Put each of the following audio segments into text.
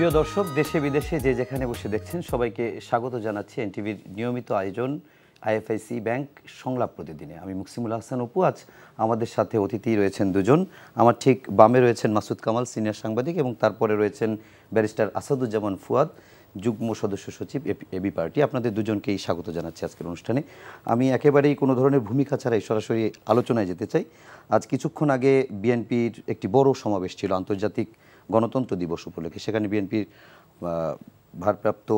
প্রিয় দর্শক, দেশে বিদেশে যে যেখানে বসে দেখছেন সবাইকে স্বাগত জানাচ্ছি এনটিভির নিয়মিত আয়োজন আইএফআইসি ব্যাংক সংলাপ প্রতিদিনে। আমি মুকসিমুল হাসান অপু। আজ আমাদের সাথে অতিথি রয়েছেন দুজন। আমার ঠিক বামে রয়েছেন মাসুদ কামাল, সিনিয়র সাংবাদিক, এবং তারপরে রয়েছেন ব্যারিস্টার আসাদুজ্জামান ফুয়াদ, যুগ্ম সদস্য সচিব এবি পার্টি। আপনাদের দুজনকেই স্বাগত জানাচ্ছি আজকের অনুষ্ঠানে। আমি একেবারেই কোনো ধরনের ভূমিকা ছাড়াই সরাসরি আলোচনায় যেতে চাই। আজ কিছুক্ষণ আগে বিএনপির একটি বড় সমাবেশ ছিল আন্তর্জাতিক গণতন্ত্র দিবস উপলক্ষে। সেখানে বিএনপির ভারপ্রাপ্ত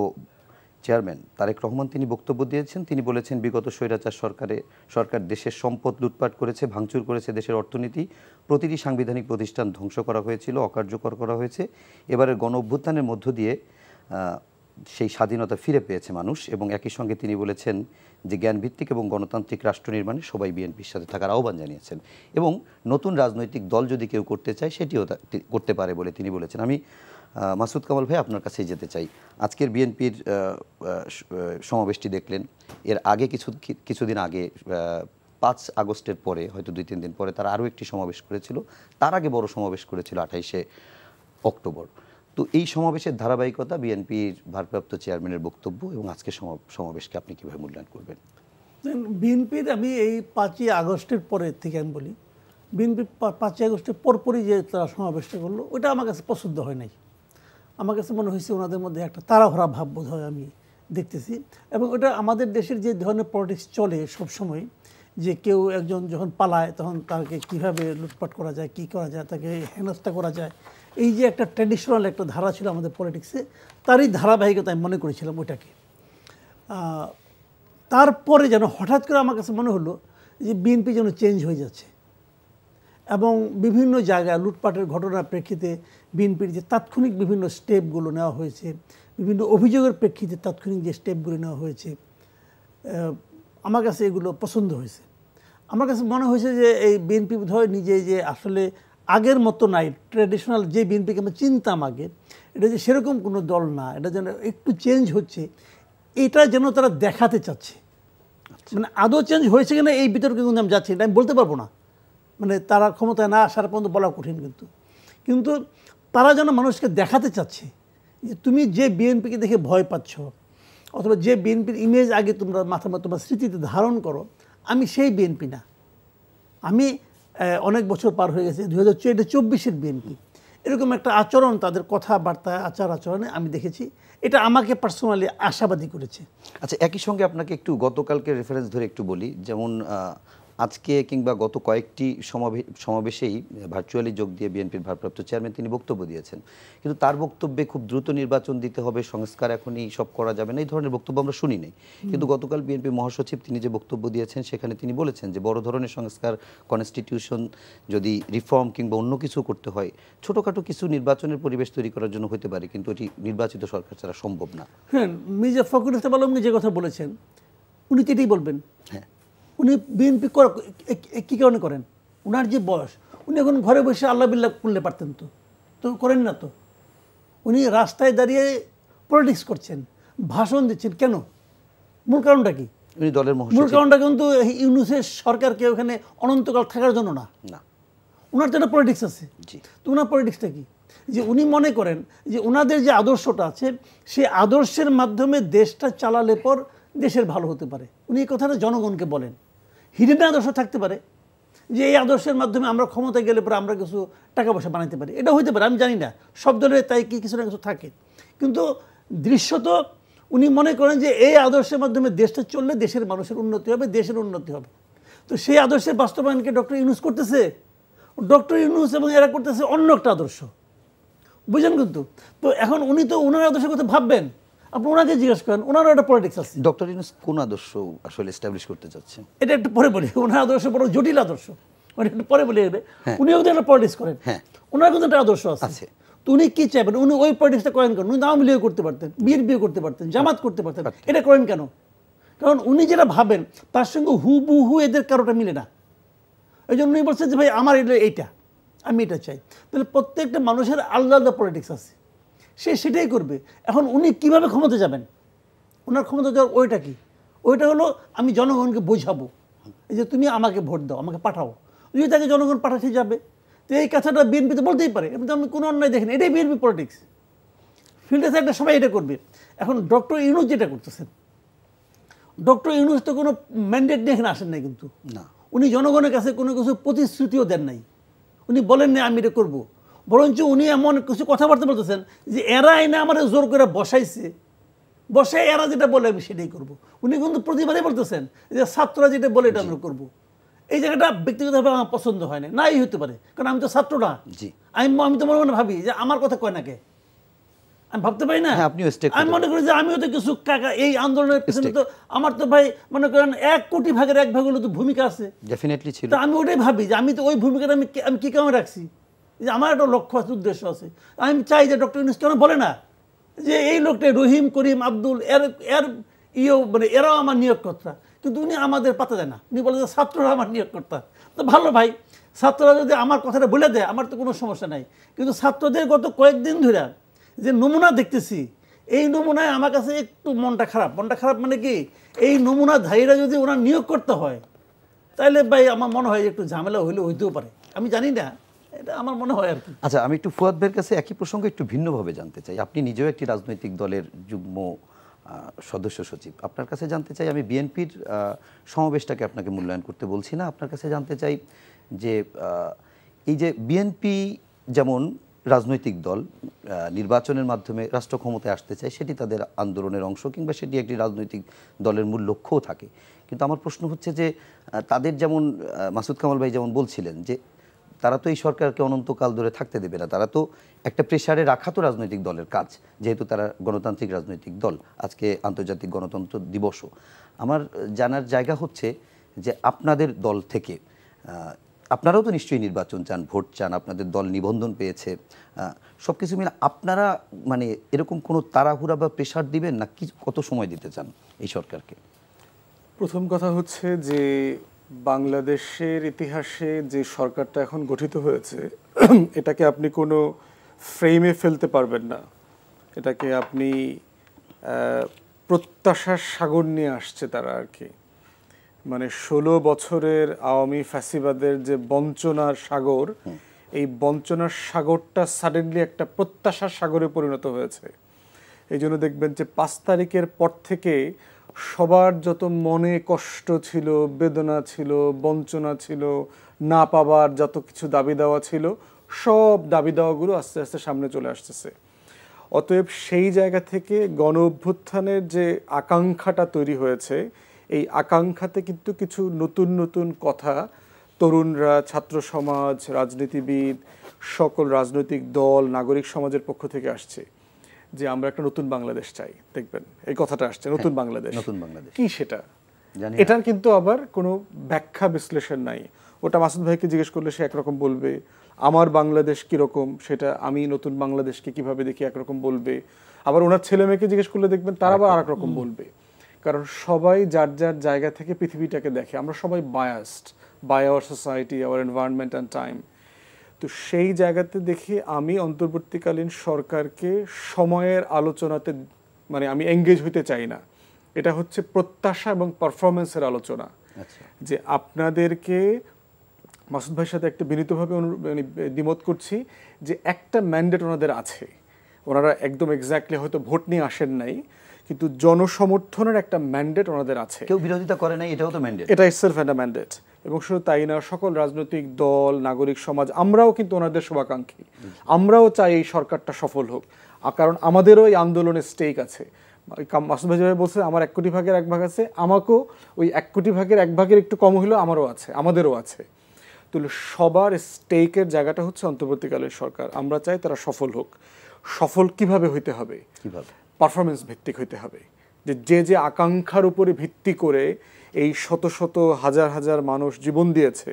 চেয়ারম্যান তারেক রহমান তিনি বক্তব্য দিয়েছেন। তিনি বলেছেন, বিগত স্বৈরাচার সরকার দেশের সম্পদ লুটপাট করেছে, ভাঙচুর করেছে দেশের অর্থনীতি, প্রতিটি সাংবিধানিক প্রতিষ্ঠান ধ্বংস করা হয়েছিল, অকার্যকর করা হয়েছে। এবারের গণ অভ্যুত্থানের মধ্য দিয়ে সেই স্বাধীনতা ফিরে পেয়েছে মানুষ। এবং একই সঙ্গে তিনি বলেছেন যে জ্ঞানভিত্তিক এবং গণতান্ত্রিক রাষ্ট্র নির্মাণে সবাই বিএনপির সাথে থাকার আহ্বান জানিয়েছেন, এবং নতুন রাজনৈতিক দল যদি কেউ করতে চায় সেটিও করতে পারে বলে তিনি বলেছেন। আমি মাসুদ কামাল ভাই আপনার কাছেই যেতে চাই। আজকের বিএনপির সমাবেশটি দেখলেন। এর আগে কিছুদিন আগে 5 আগস্টের পরে, হয়তো 2-3 দিন পরে তারা আরও একটি সমাবেশ করেছিল। তার আগে বড় সমাবেশ করেছিল 28শে অক্টোবর। তো এই সমাবেশের ধারাবাহিকতা, বিএনপির ভারপ্রাপ্ত চেয়ারম্যানের বক্তব্য এবং আজকের সমাবেশকে আপনি কীভাবে মূল্যায়ন করবেন? বিএনপির আমি এই 5ই আগস্টের পরের থেকে আমি বলি, বিএনপি 5ই আগস্টের পরপরই যে তারা সমাবেশটা করলো, ওটা আমার কাছে পছন্দ হয় নাই। আমার কাছে মনে হয়েছে ওনাদের মধ্যে একটা তাড়াহুড়া ভাব বোধ হয় আমি দেখতেছি। এবং ওটা আমাদের দেশের যে ধরনের পলিটিক্স চলে সবসময়, যে কেউ একজন যখন পালায় তখন তাকে কীভাবে লুটপাট করা যায়, কী করা যায়, তাকে হেনস্থা করা যায়, এই যে একটা ট্র্যাডিশনাল একটা ধারা ছিল আমাদের পলিটিক্সে, তারই ধারাবাহিকতা আমি মনে করেছিলাম ওইটাকে। তারপরে যেন হঠাৎ করে আমার কাছে মনে হলো যে বিএনপি যেন চেঞ্জ হয়ে যাচ্ছে, এবং বিভিন্ন জায়গায় লুটপাটের ঘটনার প্রেক্ষিতে বিএনপির যে তাৎক্ষণিক বিভিন্ন স্টেপগুলো নেওয়া হয়েছে, বিভিন্ন অভিযোগের প্রেক্ষিতে তাৎক্ষণিক যে স্টেপগুলো নেওয়া হয়েছে, আমার কাছে এগুলো পছন্দ হয়েছে। আমার কাছে মনে হয়েছে যে এই বিএনপি বোধহয় নিজে যে আসলে আগের মতো নাই, ট্র্যাডিশনাল যে বিএনপিকে আমরা চিনতাম আগে, এটা যে সেরকম কোনো দল না, এটা যেন একটু চেঞ্জ হচ্ছে, এটা যেন তারা দেখাতে চাচ্ছে। মানে আদৌ চেঞ্জ হয়েছে কিনা এই বিতর্কে কিন্তু আমি যাচ্ছি, এটা আমি বলতে পারবো না। মানে তারা ক্ষমতায় না আসার পর্যন্ত বলা কঠিন, কিন্তু তারা যেন মানুষকে দেখাতে চাচ্ছে যে তুমি যে বিএনপিকে দেখে ভয় পাচ্ছ, অথবা যে বিএনপির ইমেজ আগে তোমরা তোমার স্মৃতিতে ধারণ করো, আমি সেই বিএনপি না। আমি অনেক বছর পার হয়ে গেছে, 2024-এর বিএনপি। এরকম একটা আচরণ তাদের কথাবার্তা, আচরণে আমি দেখেছি। এটা আমাকে পার্সোনালি আশাবাদী করেছে। আচ্ছা, একই সঙ্গে আপনাকে একটু গতকালকে রেফারেন্স ধরে একটু বলি। যেমন আজকে কিংবা গত কয়েকটি সমাবেশেই ভার্চুয়ালি যোগ দিয়ে বিএনপির ভারপ্রাপ্ত চেয়ারম্যান তিনি বক্তব্য দিয়েছেন, কিন্তু তার বক্তব্যে খুব দ্রুত নির্বাচন দিতে হবে, সংস্কার এখনই সব করা যাবে না, এই ধরনের বক্তব্য আমরা শুনি নাই। কিন্তু গতকাল বিএনপি মহাসচিব তিনি যে বক্তব্য দিয়েছেন সেখানে তিনি বলেছেন যে বড় ধরনের সংস্কার, কনস্টিটিউশন যদি রিফর্ম কিংবা অন্য কিছু করতে হয়, ছোটোখাটো কিছু নির্বাচনের পরিবেশ তৈরি করার জন্য হতে পারে, কিন্তু এটি নির্বাচিত সরকার ছাড়া সম্ভব না। হ্যাঁ, মির্জা ফখরুল ইসলাম আলমগীর যে কথা বলেছেন উনি তো এটাই বলবেন। হ্যাঁ, উনি বিএনপি কী কারণে করেন? ওনার যে বয়স, উনি এখন ঘরে বসে আল্লাহ বিল্লাহ করলে পারতেন, তো করেন না। তো উনি রাস্তায় দাঁড়িয়ে পলিটিক্স করছেন, ভাষণ দিচ্ছেন, কেন? মূল কারণটা কি? উনি দলের মূল কারণটা কিন্তু ইউনূসের সরকারকে ওখানে অনন্তকাল থাকার জন্য না। ওনার তো একটা পলিটিক্স আছে। তো ওনার পলিটিক্সটা কি? যে উনি মনে করেন যে ওনাদের যে আদর্শটা আছে, সেই আদর্শের মাধ্যমে দেশটা চালালে পর দেশের ভালো হতে পারে। উনি এই কথাটা জনগণকে বলেন। হিডেন আদর্শ থাকতে পারে যে এই আদর্শের মাধ্যমে আমরা ক্ষমতায় গেলে পরে আমরা কিছু টাকা পয়সা বানাইতে পারি, এটা হইতে পারে, আমি জানি না, সব দলের তাই কিছু না কিছু থাকে। কিন্তু দৃশ্যত উনি মনে করেন যে এই আদর্শের মাধ্যমে দেশটা চললে দেশের মানুষের উন্নতি হবে, দেশের উন্নতি হবে। তো সেই আদর্শের বাস্তবায়নকে ডক্টর ইউনূস করতেছে, ডক্টর ইউনূস এবং এরা করতেছে অন্য একটা আদর্শ, বুঝলেন? কিন্তু তো এখন উনি তো ওনার আদর্শের কথা ভাববেন, আপনি ওনাকে জিজ্ঞেস করেন, ওনারও একটা পলিটিক্স আছে। ডক্টর ইউনূস কোন আদর্শ আসলে এস্টাবলিশ করতে চাচ্ছে এটা একটু পরে বলি। ওনার আদর্শ বড় জটিল আদর্শ, মানে একটু পরে বলি। উনিও কিন্তু একটা পলিটিক্স করেন, ওনার কিন্তু একটা আদর্শ আছে। তো উনি কি চাইবেন? উনি ওই পলিটিক্সটা করেন কেন? উনি আওয়ামী লীগ করতে পারতেন, বিএনপি করতে পারতেন, জামাত করতে পারতেন, এটা করেন কেন? কারণ উনি যেটা ভাবেন তার সঙ্গে হুবহু এদের কারোটা মিলে না। এই জন্য উনি বলছেন যে ভাই আমার এইটা, আমি এটা চাই। তাহলে প্রত্যেকটা মানুষের আলাদা আলাদা পলিটিক্স আছে, সে সেটাই করবে। এখন উনি কিভাবে ক্ষমতা যাবেন? ওনার ক্ষমতা যাওয়ার ওইটা কি? ওইটা হলো আমি জনগণকে বোঝাবো এই যে তুমি আমাকে ভোট দাও, আমাকে পাঠাও। যদি তাকে জনগণ পাঠাতে যাবে, তো এই কথাটা বিএনপি তো বলতেই পারে, আমি কোনো অন্যায় দেখিনি, এটাই বিএনপি পলিটিক্স। ফিল্ড একটা সবাই এটা করবে। এখন ডক্টর ইউনূস যেটা করতেছেন, ডক্টর ইউনূস তো কোনো ম্যান্ডেট নিয়ে এখানে আসেন নাই, কিন্তু না, উনি জনগণের কাছে কোনো কিছু প্রতিশ্রুতিও দেন নাই, উনি বলেন না আমি এটা করবো, বরঞ্চ উনি এমন কিছু কথাবার্তা বলতেছেন যে এরা এনে আমার জোর করে বসাইছে, বসায় এরা যেটা বলে আমি সেটাই করবো। উনি কিন্তু প্রতিবারই বলতেছেন যে ছাত্ররা যেটা বলে এটা আমরা করবো। এই জায়গাটা ব্যক্তিগতভাবে আমার পছন্দ হয় না, নাই হতে পারে, কারণ আমি তো ছাত্র না। আমি তো মনে মনে ভাবি যে আমার কথা কয় না কে, আমি ভাবতে পারি না। আমি মনে করি যে আমিও তো কিছু এই আন্দোলনের পিছনে তো আমার তো ভাই মনে করেন 1 কোটি ভাগের 1 ভাগ হলো তো ভূমিকা আছে, ডেফিনেটলি ছিল। তো আমি ওটাই ভাবি যে আমি তো ওই ভূমিকাটা আমি কি কামে রাখছি, যে আমার একটা লক্ষ্য আছে, উদ্দেশ্য আছে। আমি চাই যে ডক্টর ইউনূস কেন বলে না যে এই লোকটা রহিম, করিম, আব্দুল এর মানে এরাও আমার নিয়োগকর্তা, কিন্তু উনি আমাদের পাতা দেয় না। উনি বলে যে ছাত্ররা আমার নিয়োগকর্তা। তো ভালো ভাই, ছাত্ররা যদি আমার কথাটা বলে দেয় আমার তো কোনো সমস্যা নাই, কিন্তু ছাত্রদের গত কয়েকদিন ধরে যে নমুনা দেখতেছি, এই নমুনায় আমার কাছে একটু মনটা খারাপ। মানে কি, এই নমুনাধারীরা যদি ওনার নিয়োগ করতে হয় তাহলে ভাই আমার মনে হয় একটু ঝামেলা হইতেও পারে, আমি জানি না, এটা আমার মনে হয় আর কি। আচ্ছা, আমি একটু ফুয়াদ ভাইয়ের কাছে একই প্রসঙ্গে একটু ভিন্নভাবে জানতে চাই। আপনি নিজেও একটি রাজনৈতিক দলের যুগ্ম সদস্য সচিব। আপনার কাছে জানতে চাই, আমি বিএনপির সমাবেশটাকে আপনাকে মূল্যায়ন করতে বলছি না, আপনার কাছে জানতে চাই যে এই যে বিএনপি যেমন রাজনৈতিক দল নির্বাচনের মাধ্যমে রাষ্ট্র ক্ষমতায় আসতে চায়, সেটি তাদের আন্দোলনের অংশ, কিংবা সেটি একটি রাজনৈতিক দলের মূল লক্ষ্যও থাকে। কিন্তু আমার প্রশ্ন হচ্ছে যে তাদের যেমন মাসুদ কামাল ভাই যেমন বলছিলেন যে তারা তো এই সরকারকে অনন্তকাল ধরে থাকতে দেবে না, তারা তো একটা প্রেসারে রাখা তো রাজনৈতিক দলের কাজ, যেহেতু তারা গণতান্ত্রিক রাজনৈতিক দল। আজকে আন্তর্জাতিক গণতন্ত্র দিবসও। আমার জানার জায়গা হচ্ছে যে আপনাদের দল থেকে আপনারাও তো নিশ্চয়ই নির্বাচন চান, ভোট চান, আপনাদের দল নিবন্ধন পেয়েছে, সব কিছু মিলে আপনারা মানে এরকম কোনো তাড়াহুড়া বা প্রেসার দিবেন না, কি কত সময় দিতে চান এই সরকারকে? প্রথম কথা হচ্ছে যে বাংলাদেশের ইতিহাসে যে সরকারটা এখন গঠিত হয়েছে এটাকে আপনি কোনো ফ্রেমে ফেলতে পারবেন না। এটাকে আপনি প্রত্যাশার সাগর নিয়ে আসছে তারা আর কি। মানে 16 বছরের আওয়ামী ফ্যাসিবাদের যে বঞ্চনার সাগর, এই বঞ্চনার সাগরটা সাডেনলি একটা প্রত্যাশার সাগরে পরিণত হয়েছে। এই জন্য দেখবেন যে 5 তারিখের পর থেকে সবার যত মনে কষ্ট ছিল, বেদনা ছিল, বঞ্চনা ছিল, না পাবার যত কিছু দাবি দেওয়া ছিল, সব দাবি দেওয়াগুলো আস্তে আস্তে সামনে চলে আসতেছে। অতএব সেই জায়গা থেকে গণ অভ্যুত্থানের যে আকাঙ্ক্ষাটা তৈরি হয়েছে, এই আকাঙ্ক্ষাতে কিন্তু কিছু নতুন নতুন কথা তরুণরা, ছাত্র সমাজ, রাজনীতিবিদ, সকল রাজনৈতিক দল, নাগরিক সমাজের পক্ষ থেকে আসছে যে আমরা একটা নতুন বাংলাদেশ চাই। দেখবেন এই কথাটা আসছে, নতুন বাংলাদেশ। নতুন বাংলাদেশ কি সেটা? এটার কিন্তু আবার কোনো ব্যাখ্যা বিশ্লেষণ নাই। ওটা মাসুদ ভাইকে জিজ্ঞেস করলে সে একরকম বলবে, আমার বাংলাদেশ কীরকম সেটা আমি নতুন বাংলাদেশকে কিভাবে দেখি একরকম বলবে, আবার ওনার ছেলে মেয়েকে জিজ্ঞেস করলে দেখবেন তারা আবার আর এক রকম বলবে। কারণ সবাই যার যার জায়গা থেকে পৃথিবীটাকে দেখে। আমরা সবাই biased by our society, our environment and time. তো সেই জায়গাতে দেখি আমি অন্তর্বর্তীকালীন সরকারকে সময়ের আলোচনাতে মানে আমি এঙ্গেজ হইতে চাই না। এটা হচ্ছে প্রত্যাশা এবং পারফরমেন্সের আলোচনা। যে আপনাদেরকে মাসুদ ভাইয়ের সাথে একটা বিনীতভাবে দ্বিমত করছি যে একটা ম্যান্ডেট ওনাদের আছে। ওনারা একদম এক্স্যাক্টলি হয়তো ভোট নিয়ে আসেন নাই, কিন্তু জনসমর্থনের একটা ম্যান্ডেট ওনাদের আছে। কেউ বিরোধিতা করে নাই, এটাও তো ম্যান্ডেট। এটা ইটসেলফ একটা ম্যান্ডেট। এবং শুধু তাই না, সকল রাজনৈতিক দল, নাগরিক সমাজ, আমরাও কিন্তু ওনাদের শুভাকাঙ্ক্ষী। আমরাও চাই এই সরকারটা সফল হোক, কারণ আমাদেরও এই আন্দোলনের স্টেক আছে। মাসুদ ভাই যেভাবে বলছে আমার 1 কোটি ভাগের 1 ভাগ আছে, আমাকেও ওই 1 কোটি ভাগের 1 ভাগের একটু কম হলেও আমারও আছে, আমাদেরও আছে। তো সবার স্টেকের জায়গাটা হচ্ছে অন্তর্বর্তীকালীন সরকার। আমরা চাই তারা সফল হোক। সফল কিভাবে হইতে হবে? কিভাবে? পারফরমেন্স ভিত্তিক হইতে হবে। যে যে আকাঙ্ক্ষার উপরে ভিত্তি করে এই শত শত হাজার হাজার মানুষ জীবন দিয়েছে,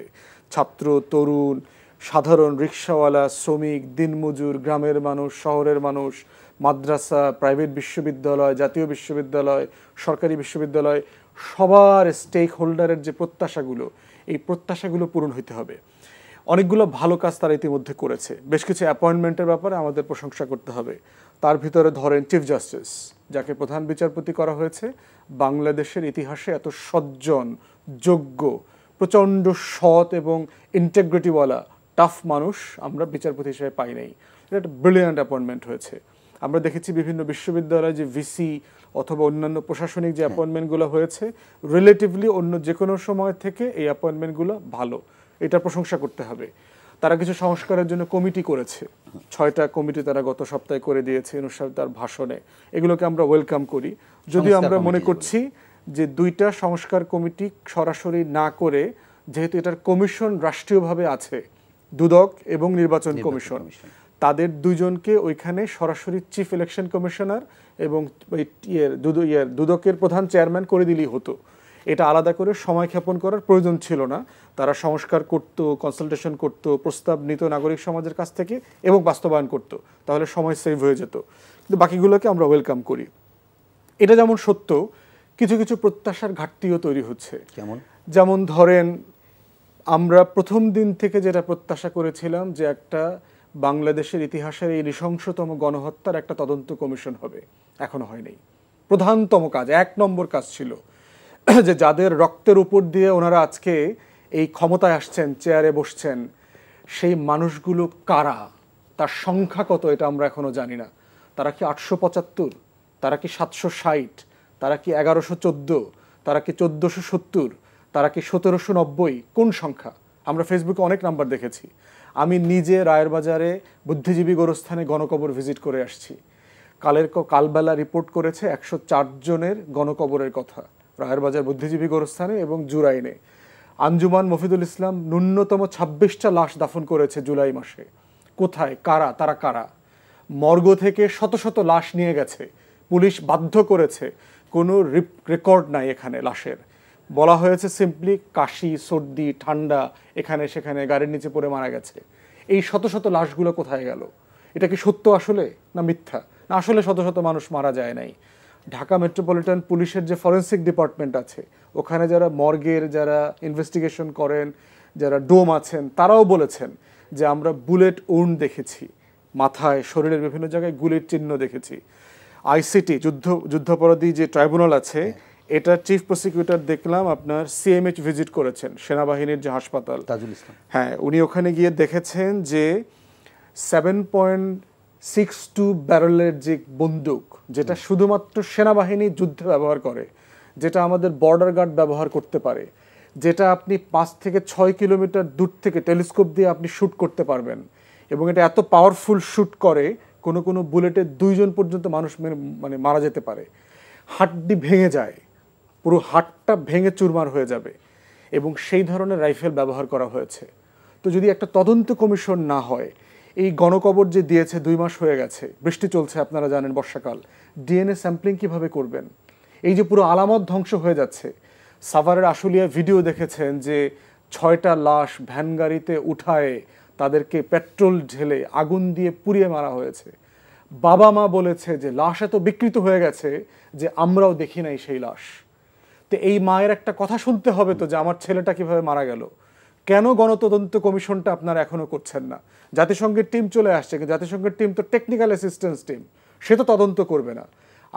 ছাত্র, তরুণ, সাধারণ রিক্সাওয়ালা, শ্রমিক, দিনমজুর, গ্রামের মানুষ, শহরের মানুষ, মাদ্রাসা, প্রাইভেট বিশ্ববিদ্যালয়, জাতীয় বিশ্ববিদ্যালয়, সরকারি বিশ্ববিদ্যালয়, সবার স্টেক হোল্ডারের যে প্রত্যাশাগুলো, এই প্রত্যাশাগুলো পূরণ হইতে হবে। অনেকগুলো ভালো কাজ তারা ইতিমধ্যে করেছে। বেশ কিছু অ্যাপয়েন্টমেন্টের ব্যাপারে আমাদের প্রশংসা করতে হবে। তার ভিতরে ধরেন চিফ জাস্টিস, যাকে প্রধান বিচারপতি করা হয়েছে, বাংলাদেশের ইতিহাসে এত সজ্জন, যোগ্য, প্রচণ্ড সৎ এবং ইন্টেগ্রিটিওয়ালা টাফ মানুষ আমরা বিচারপতি হিসেবে পাই নাই। এটা একটা ব্রিলিয়ান্ট অ্যাপয়েন্টমেন্ট হয়েছে। আমরা দেখেছি বিভিন্ন বিশ্ববিদ্যালয়ে যে ভিসি অথবা অন্যান্য প্রশাসনিক যে অ্যাপয়েন্টমেন্টগুলো হয়েছে, রিলেটিভলি অন্য যে কোনো সময় থেকে এই অ্যাপয়েন্টমেন্টগুলো ভালো, এটা প্রশংসা করতে হবে। তারা কিছু সংস্কারের জন্য কমিটি করেছে, 6টা কমিটি তারা গত সপ্তাহে করে দিয়েছে ইউনূস সাহেব তার ভাষণে, এগুলোকে আমরা ওয়েলকাম করি। যদিও আমরা মনে করছি যে 2টা সংস্কার কমিটি সরাসরি না করে, যেহেতু এটার কমিশন রাষ্ট্রীয়ভাবে আছে, দুদক এবং নির্বাচন কমিশন, তাদের দুজনকে ওইখানে সরাসরি চিফ ইলেকশন কমিশনার এবং দুদকের প্রধান চেয়ারম্যান করে দিলেই হতো। এটা আলাদা করে সময় ক্ষেপণ করার প্রয়োজন ছিল না। তারা সংস্কার করত, কনসালটেশন করত, প্রস্তাব নিত নাগরিক সমাজের কাছ থেকে এবং বাস্তবায়ন করত, তাহলে সময় সেভ হয়ে যেত। কিন্তু বাকিগুলোকে আমরা ওয়েলকাম করি। এটা যেমন সত্য, কিছু কিছু প্রত্যাশার ঘাটতিও তৈরি হচ্ছে। যেমন ধরেন, আমরা প্রথম দিন থেকে যেটা প্রত্যাশা করেছিলাম যে একটা বাংলাদেশের ইতিহাসের এই নৃশংসতম গণহত্যার একটা তদন্ত কমিশন হবে, এখনো হয়নি। প্রধানতম কাজ, 1 নম্বর কাজ ছিল যে যাদের রক্তের উপর দিয়ে ওনারা আজকে এই ক্ষমতায় আসছেন, চেয়ারে বসছেন, সেই মানুষগুলো কারা, তার সংখ্যা কত, এটা আমরা এখনো জানি না। তারা কি 875, তারা কি 760, তারা কি 1114, তারা কি 1470, তারা কি 1790, কোন সংখ্যা? আমরা ফেসবুকে অনেক নাম্বার দেখেছি। আমি নিজে রায়ের বাজারে বুদ্ধিজীবী গোরস্থানে গণকবর ভিজিট করে আসছি। কালবেলা রিপোর্ট করেছে 104 জনের গণকবরের কথা রায়ের বাজার বুদ্ধিজীবী গোরস্থানে এবং জুরাইনে। আঞ্জুমান মফিদুল ইসলাম ন্যূনতম 26টা লাশ দাফন করেছে জুলাই মাসে। কোথায়, কারা, তারা কারা? মর্গ থেকে শত শত লাশ নিয়ে গেছে, পুলিশ বাধ্য করেছে, কোনো রেকর্ড নাই এখানে লাশের। বলা হয়েছে সিম্পলি কাশি, সর্দি, ঠান্ডা, এখানে সেখানে গাড়ির নিচে পড়ে মারা গেছে। এই শত শত লাশগুলো কোথায় গেল? এটা কি সত্য আসলে, না মিথ্যা? না আসলে শত শত মানুষ মারা যায় নাই। ঢাকা মেট্রোপলিটন পুলিশের যে ফরেন্সিক ডিপার্টমেন্ট আছে, ওখানে যারা মর্গের যারা ইনভেস্টিগেশন করেন, যারা ডোম আছেন, তারাও বলেছেন যে আমরা বুলেট উন্ড দেখেছি, মাথায়, শরীরের বিভিন্ন জায়গায় গুলির চিহ্ন দেখেছি। আইসিটি যুদ্ধাপরাধী যে ট্রাইব্যুনাল আছে, এটা চিফ প্রসিকিউটর দেখলাম আপনার সিএমএইচ ভিজিট করেছেন, সেনাবাহিনীর যে হাসপাতাল, তাজুল ইসলাম। হ্যাঁ, উনি ওখানে গিয়ে দেখেছেন যে 7.62 ব্যারেলের যে বন্দুক, যেটা শুধুমাত্র সেনাবাহিনী যুদ্ধে ব্যবহার করে, যেটা আমাদের বর্ডার গার্ড ব্যবহার করতে পারে, যেটা আপনি 5 থেকে 6 কিলোমিটার দূর থেকে টেলিস্কোপ দিয়ে আপনি শ্যুট করতে পারবেন, এবং এটা এত পাওয়ারফুল শ্যুট করে কোনো কোনো বুলেটে 2 জন পর্যন্ত মানুষ মানে মারা যেতে পারে। হাড্ডি ভেঙে যায়, পুরো হাড়টা ভেঙে চুরমার হয়ে যাবে, এবং সেই ধরনের রাইফেল ব্যবহার করা হয়েছে। তো যদি একটা তদন্ত কমিশন না হয়, এই গণকবর যে দিয়েছে 2 মাস হয়ে গেছে, বৃষ্টি চলছে আপনারা জানেন, বর্ষাকাল, ডিএনএ স্যাম্পলিং কিভাবে করবেন? এই যে পুরো আলামত ধ্বংস হয়ে যাচ্ছে। সাভারের আশুলিয়া ভিডিও দেখেছেন যে 6টা লাশ ভ্যান গাড়িতে উঠায় তাদেরকে পেট্রোল ঢেলে আগুন দিয়ে পুড়িয়ে মারা হয়েছে। বাবা মা বলেছে যে লাশ এত বিকৃত হয়ে গেছে যে আমরাও দেখি নাই সেই লাশ। তো এই মায়ের একটা কথা শুনতে হবে তো, যে আমার ছেলেটা কিভাবে মারা গেল। কেন গণতদন্ত কমিশনটা আপনারা এখনো করছেন না? জাতিসংঘের টিম চলে আসছে, জাতিসংঘের টিম তো টেকনিক্যাল অ্যাসিস্ট্যান্স টিম, সে তো তদন্ত করবে না।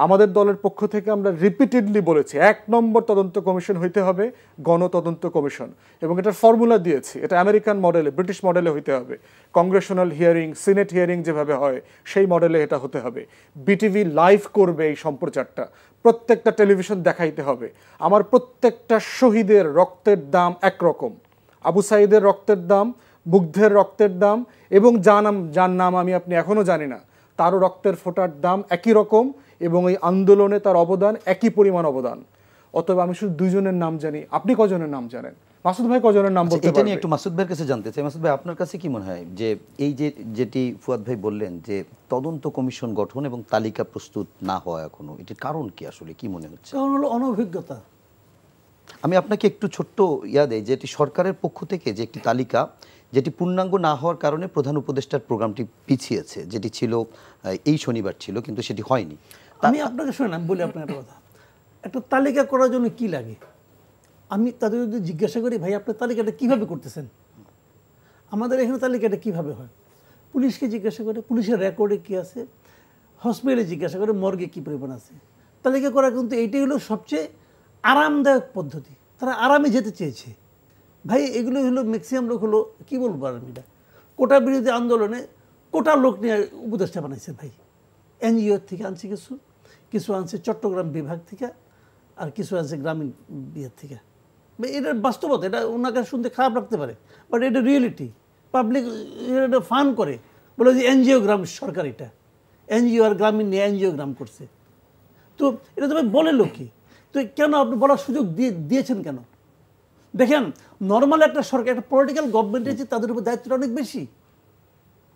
আমাদের দলের পক্ষ থেকে আমরা রিপিটেডলি বলেছি 1 নম্বর তদন্ত কমিশন হইতে হবে গণতদন্ত কমিশন, এবং এটার ফর্মুলা দিয়েছি। এটা আমেরিকান মডেলে, ব্রিটিশ মডেলে হইতে হবে। কংগ্রেশনাল হিয়ারিং, সিনেট হিয়ারিং যেভাবে হয় সেই মডেলে এটা হতে হবে। বিটিভি লাইভ করবে এই সম্প্রচারটা, প্রত্যেকটা টেলিভিশন দেখাইতে হবে। আমার প্রত্যেকটা শহীদের রক্তের দাম একরকম, আবু সাঈদের রক্তের দাম, মুগ্ধের রক্তের দাম, এবং যার নাম আমি আপনি এখনও জানি না, তারও রক্তের ফোঁটার দাম একই রকম, এবং এই আন্দোলনে তার অবদান একই পরিমাণ অবদান। অতএব আমি শুধু 2 জনের নাম জানি, আপনি কজনের নাম জানেন? মাসুদ ভাই কজনের নাম বলতে পারবেন? একটু মাসুদ ভাইয়ের কাছে জানতে চাই। মাসুদ ভাই, আপনার কাছে কি মনে হয় যে এই যে যেটি ফুয়াদ ভাই বললেন যে তদন্ত কমিশন গঠন এবং তালিকা প্রস্তুত না হওয়া এখনো, এটির কারণ কি আসলে, কি মনে হচ্ছে? কারণ হলো অনভিজ্ঞতা। আমি আপনাকে একটু ছোট্ট দেই যে এটি সরকারের পক্ষ থেকে যে একটি তালিকা, যেটি পূর্ণাঙ্গ না হওয়ার কারণে প্রধান উপদেষ্টার প্রোগ্রামটি পিছিয়েছে, যেটি ছিল এই শনিবার ছিল, কিন্তু সেটি হয়নি। আমি আপনাকে শোনেন, আমি বলি আপনার একটা কথা। একটা তালিকা করার জন্য কি লাগে? আমি তাদের যদি জিজ্ঞাসা করি, ভাই আপনার তালিকাটা কিভাবে করতেছেন, আমাদের এখানে তালিকাটা কিভাবে হয়, পুলিশকে জিজ্ঞাসা করে, পুলিশের রেকর্ডে কি আছে, হসপিটালে জিজ্ঞাসা করে মর্গে কী পরিমাণ আছে। তালিকা করা কিন্তু এইটাই হলো সবচেয়ে আরামদায়ক পদ্ধতি। তারা আরামে যেতে চেয়েছে। ভাই এগুলো হলো ম্যাক্সিমাম লোক হলো, কী বলবো আর, এটা কোটা বিরোধী আন্দোলনে কোটা লোক নিয়ে উপদেষ্টা বানাইছে। ভাই এনজিও থেকে আনছে, কিছু কিছু আনছে চট্টগ্রাম বিভাগ থেকে, আর কিছু আছে গ্রামীণ বিভাগ থেকে। এটা বাস্তবতা, এটা ওনাকে শুনতে খারাপ লাগতে পারে, বাট এটা রিয়েলিটি। পাবলিক এটা ফান করে, বলে যে এনজিও গ্রাম সরকার, এটা এনজিও আর গ্রামীণ নিয়ে এনজিও গ্রাম করছে। তো এটা তুমি বলে লোকে, তো কেন আপনি বলার সুযোগ দিয়েছেন কেন? দেখেন, নর্মাল একটা সরকার, একটা পলিটিক্যাল গভর্নমেন্ট আছে, তাদের উপর দায়িত্বটা অনেক বেশি,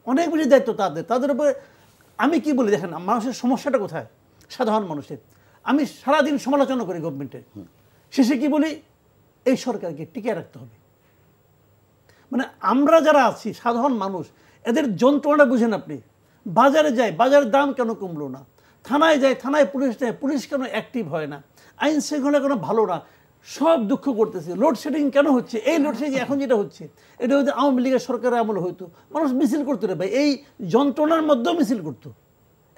অনেক বেশি দায়িত্ব তাদের উপরে। আমি কি বলি দেখেন, মানুষের সমস্যাটা কোথায়, সাধারণ মানুষের। আমি সারাদিন সমালোচনা করি গভর্নমেন্টের, শেষে কি বলি, এই সরকারকে টিকিয়ে রাখতে হবে। মানে আমরা যারা আছি সাধারণ মানুষ, এদের যন্ত্রণাটা বুঝেন আপনি। বাজারে যায়, বাজারের দাম কেন কমলো না? থানায় যায়, থানায় পুলিশ নেয়, পুলিশ কেন অ্যাক্টিভ হয় না? আইন শৃঙ্খলা কেন ভালো না? সব দুঃখ করতেছে। লোডশেডিং কেন হচ্ছে? এই লোডশেডিং এখন যেটা হচ্ছে, এটা হচ্ছে আওয়ামী লীগের সরকারের আমল হইতো, মানুষ মিছিল করতো রে ভাই, এই যন্ত্রণার মধ্যেও মিছিল করতো।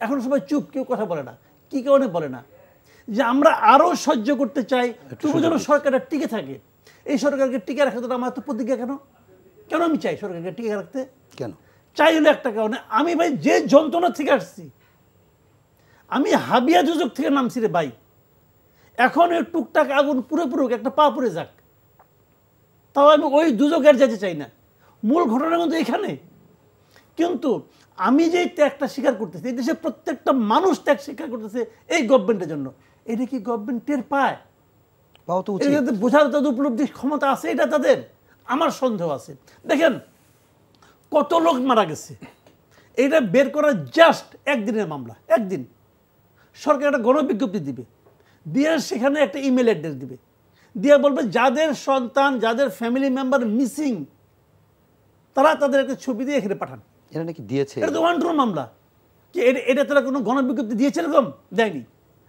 এখন সবাই চুপ, কেউ কথা বলে না। কি কারণে বলে না? যে আমরা আরও সহ্য করতে চাই, তবু যেন সরকারটা টিকে থাকে। এই সরকারকে টিকে রাখতে আমার তো প্রতিজ্ঞা। কেন কেন আমি চাই সরকারকে টিকে রাখতে? কেন চাই হলো একটা কারণে, আমি ভাই যে যন্ত্রণা থেকে আসছি, আমি হাবিয়া দুজক থেকে নামছি রে ভাই। এখন ওই টুকটাক আগুন পুরো একটা পা পুড়ে যাক, তাও আমি ওই দুজকের যেতে চাই না। মূল ঘটনা কিন্তু এখানে। কিন্তু আমি যে ত্যাগটা স্বীকার করতেছি, এই দেশে প্রত্যেকটা মানুষ ত্যাগ স্বীকার করতেছে এই গভর্নমেন্টের জন্য। এটা কি গভর্নমেন্ট টের পায়? বোঝার তাদের উপলব্ধি ক্ষমতা আছে এটা তাদের? আমার সন্দেহ আছে। দেখেন কত লোক মারা গেছে, এটা বের করা জাস্ট একদিনের মামলা। একদিন সরকার একটা গণবিজ্ঞপ্তি দিবে, দিয়ে সেখানে একটা ইমেল অ্যাড্রেস দিবে, দিয়ে বলবে যাদের সন্তান, যাদের ফ্যামিলি মেম্বার মিসিং, তারা তাদের একটা ছবি দিয়ে এখানে পাঠান। এটা নাকি দিয়েছে? এটা তো ওয়ান টু মামলা। কি এটা তারা কোনো গণবিজ্ঞপ্তি দিয়েছে? এরকম দেয়নি।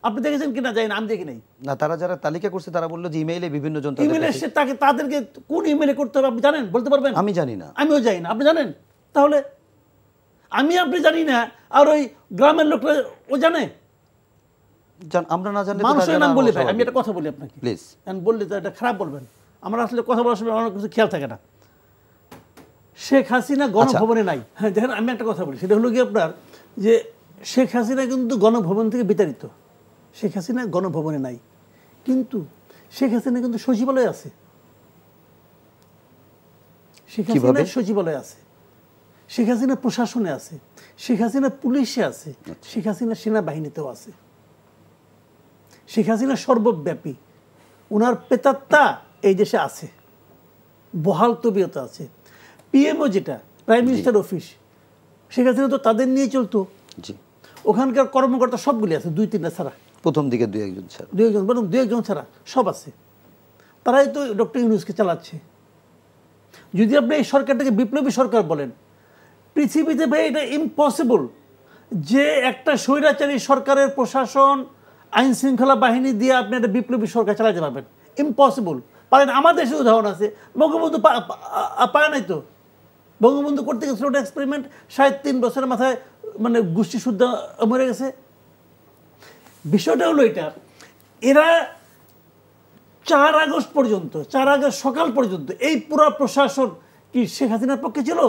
আপনি দেখেছেন কিনা জানি না, আমি দেখি নাই। না, তারা যারা তালিকা করছে তারা বললো যে ইমেইলে বিভিন্ন জন, ইমেলে সে তাদেরকে কোন ইমেলে করতে হবে আপনি জানেন? বলতে পারবেন? আমি জানি না। আমিও জানি না। আপনি জানেন? তাহলে আপনি জানি না, আর ওই গ্রামের লোকরা ও জানে? আমরা না জানলে মানুষের নাম বলি ভাই। আমি একটা কথা বলি আপনাকে প্লিজ, বললে তো এটা খারাপ বলবেন। আমরা আসলে কথা বলার সময় অনেক কিছু খেয়াল থাকে না। শেখ হাসিনা গণভবনে নাই। হ্যাঁ দেখেন, আমি একটা কথা বলি, সেটা হলো কি আপনার, যে শেখ হাসিনা কিন্তু গণভবন থেকে বিতাড়িত। শেখ হাসিনা গণভবনে নাই, কিন্তু শেখ হাসিনা কিন্তু সচিবালয়ে আছে। শেখ হাসিনা সচিবালয়ে আছে, শেখ হাসিনা প্রশাসনে আছে, শেখ হাসিনা পুলিশে আছে, শেখ হাসিনা সেনাবাহিনীতেও আছে। শেখ হাসিনা সর্বব্যাপী, ওনার প্রেতাত্মা এই দেশে আছে, বহাল তবিয়ত আছে। পিএমও যেটা prime minister office, Sheikh Hasina তো তাদের নিয়ে চলতো। ওখানকার কর্মকর্তা সবগুলি আছে, 2-3টা ছাড়া। প্রথম দিকে 2-1 জন ছাড়া, 2-1 জন, বরং 2-1 জন ছাড়া সব আছে। তারাই তো ডক্টর ইউনূসকে চালাচ্ছে। যদি আপনি এই সরকারটাকে বিপ্লবী সরকার বলেন, পৃথিবীতে ভাই এটা ইম্পসিবল যে একটা স্বৈরাচারী সরকারের প্রশাসন, আইন শৃঙ্খলা বাহিনী দিয়ে আপনি একটা বিপ্লবী সরকার চালাতে পারবেন। ইম্পসিবল। পারেন, আমার দেশে উদাহরণ আছে। বঙ্গবন্ধু পায় নাই তো। বঙ্গবন্ধু করতে গেছিল ওটা এক্সপেরিমেন্ট, 3.5 বছরের মাথায় মানে গোষ্ঠী শুদ্ধ মরে গেছে। বিষয়টা হলো এটা, এরা 4 আগস্ট পর্যন্ত, 4 আগস্ট সকাল পর্যন্ত এই পুরো প্রশাসন কি শেখ হাসিনার পক্ষে ছিল,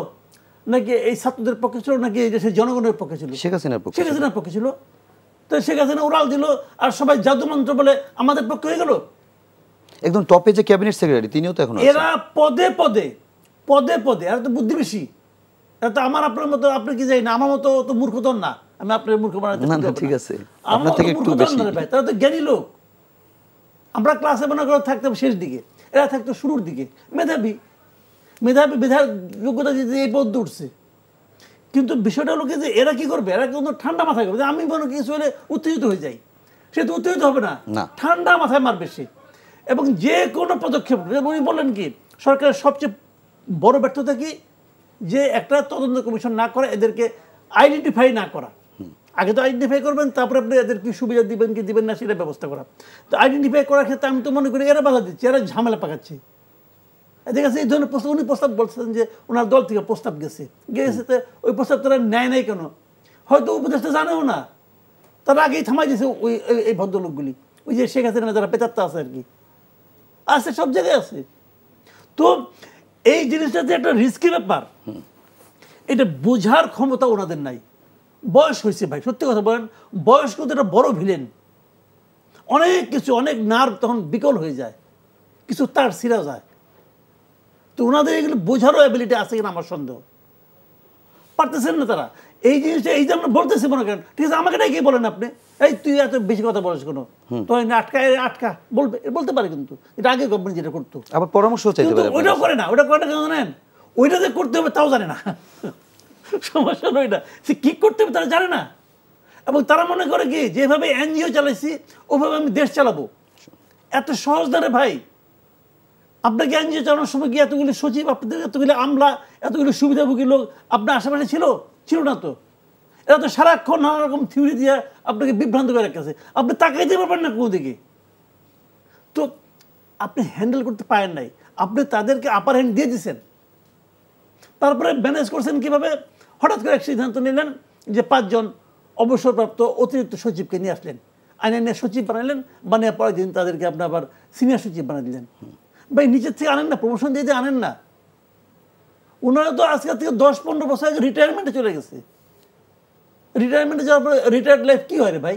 নাকি এই ছাত্রদের পক্ষে ছিল, নাকি এই দেশের জনগণের পক্ষে ছিল? শেখ হাসিনার পক্ষে। শেখ হাসিনার পক্ষে ছিল। তো শেখ হাসিনা উড়াল দিল, আর সবাই জাদুমন্ত্র বলে আমাদের পক্ষে হয়ে গেল। একদম টপে যে ক্যাবিনেট সেক্রেটারি, তিনিও তো এখন আছেন। এরা পদে পদে আর তো বুদ্ধি বেশি। এটা তো আমার আপনার মতো, আপনি কি জানি না, আমার মতো তো মূর্খ তো না। আমি আপনার মূর্খ বানাতে না, ঠিক আছে, আপনার থেকে একটু বেশি। তারা তো জ্ঞানী লোক। আমরা ক্লাসে মনে করে থাকতাম শেষ দিকে, এরা থাকতো শুরুর দিকে। মেধাবী মেধার যোগ্যতা দিতে এই পদ উঠছে। কিন্তু বিষয়টা হলো কি, যে এরা কি করবে, এরা কিন্তু ঠান্ডা মাথায় করবে। আমি মনে কিছু হলে উত্তেজিত হয়ে যাই, সে তো উত্তেজিত হবে না, ঠান্ডা মাথায় মারবে সে। এবং যে কোনো পদক্ষেপ, উনি বললেন কি, সরকারের সবচেয়ে বড় ব্যর্থতা কি, যে একটা তদন্ত কমিশন না করা, এদেরকে আইডেন্টিফাই না করা। আগে তো আইডেন্টিফাই করবেন, তারপরে আপনি এদের কি সুবিধা দিবেন কি দিবেন না সেটা ব্যবস্থা করা। তো আইডেন্টিফাই করার ক্ষেত্রে আমি তো মনে করি এরা বাধা দিচ্ছে, এরা ঝামেলা পাকাচ্ছে। এদের কাছে এই ধরনের প্রস্তাব, উনি প্রস্তাব বলছেন যে ওনার দল থেকে প্রস্তাব গেছে, ওই প্রস্তাব তারা নেয় নাই কেন? হয়তো উপদেষ্টা জানেও না, তারা আগেই থামাই দিয়েছে ওই এই ভদ্রলোকগুলি, ওই যে শেখ হাসিনা যারা পেতাত্তা আছে আর কি, আছে, সব জায়গায় আছে। তো এই জিনিসটা যে একটা রিস্কি ব্যাপার, এটা বোঝার ক্ষমতা ওনাদের নাই। বয়স হয়েছে ভাই, সত্যি কথা বলেন, বয়স কিন্তু একটা বড় ভিলেন। অনেক কিছু, অনেক নার্ভ তখন বিকল হয়ে যায়, কিছু তার ছিঁড়া যায়। তো ওনাদের এগুলো বোঝারও অ্যাবিলিটি আছে কিনা আমার সন্দেহ, পারতেছেন না তারা। এই জিনিসটা এই যে আমরা বলতেছি মনে করেন, ঠিক আছে আমাকে কি বলেন আপনি, এই তুই এত বেশি কথা বলিস কোনো, তো আটকা বলতে পারে, কিন্তু এটা আগে গভর্নমেন্ট যেটা করতো। আবার পরামর্শ চাইতে পারে, ওইটাও করে না, ওইটা করে না কেন জানেন? ওইটা যে করতে হবে তাও জানে না। সমস্যা হলো এটা, সে কি করতে হবে তারা জানে না। এবং তারা মনে করে কি যেভাবে এনজিও চালাইছি ওভাবে আমি দেশ চালাবো, এত সহজ দাঁড়ে ভাই। আপনাকে এনজিও চালানোর সময় কি এতগুলি সচিব, আপনাদের এতগুলি আমলা, এতগুলি সুবিধাভোগী লোক আপনার আশেপাশে ছিল না তো। এরা তো সারাক্ষণ নানা রকম থিওরি দিয়ে আপনাকে বিভ্রান্ত করে রেখেছে, আপনি তাকাইতে পারবেন না কোনো দিকে। তো আপনি হ্যান্ডেল করতে পারেন নাই, আপনি তাদেরকে আপার হ্যান্ড দিয়ে দিয়েছেন। তারপরে ম্যানেজ করছেন কিভাবে? হঠাৎ করে এক সিদ্ধান্ত নিলেন যে 5 জন অবসরপ্রাপ্ত অতিরিক্ত সচিবকে নিয়ে আসলেন, আইনে সচিব বানালেন, বানিয়ে পরের দিন তাদেরকে আপনি আবার সিনিয়র সচিব বানিয়ে দিলেন। ভাই নিচের থেকে আনেন না, প্রমোশন দিয়ে আনেন না। ওনারা তো আজকের থেকে 10-15 বছর আগে রিটায়ারমেন্টে চলে গেছে। রিটায়ারমেন্টে যাওয়ার পরে রিটায়ার্ড লাইফ কি হয় রে ভাই?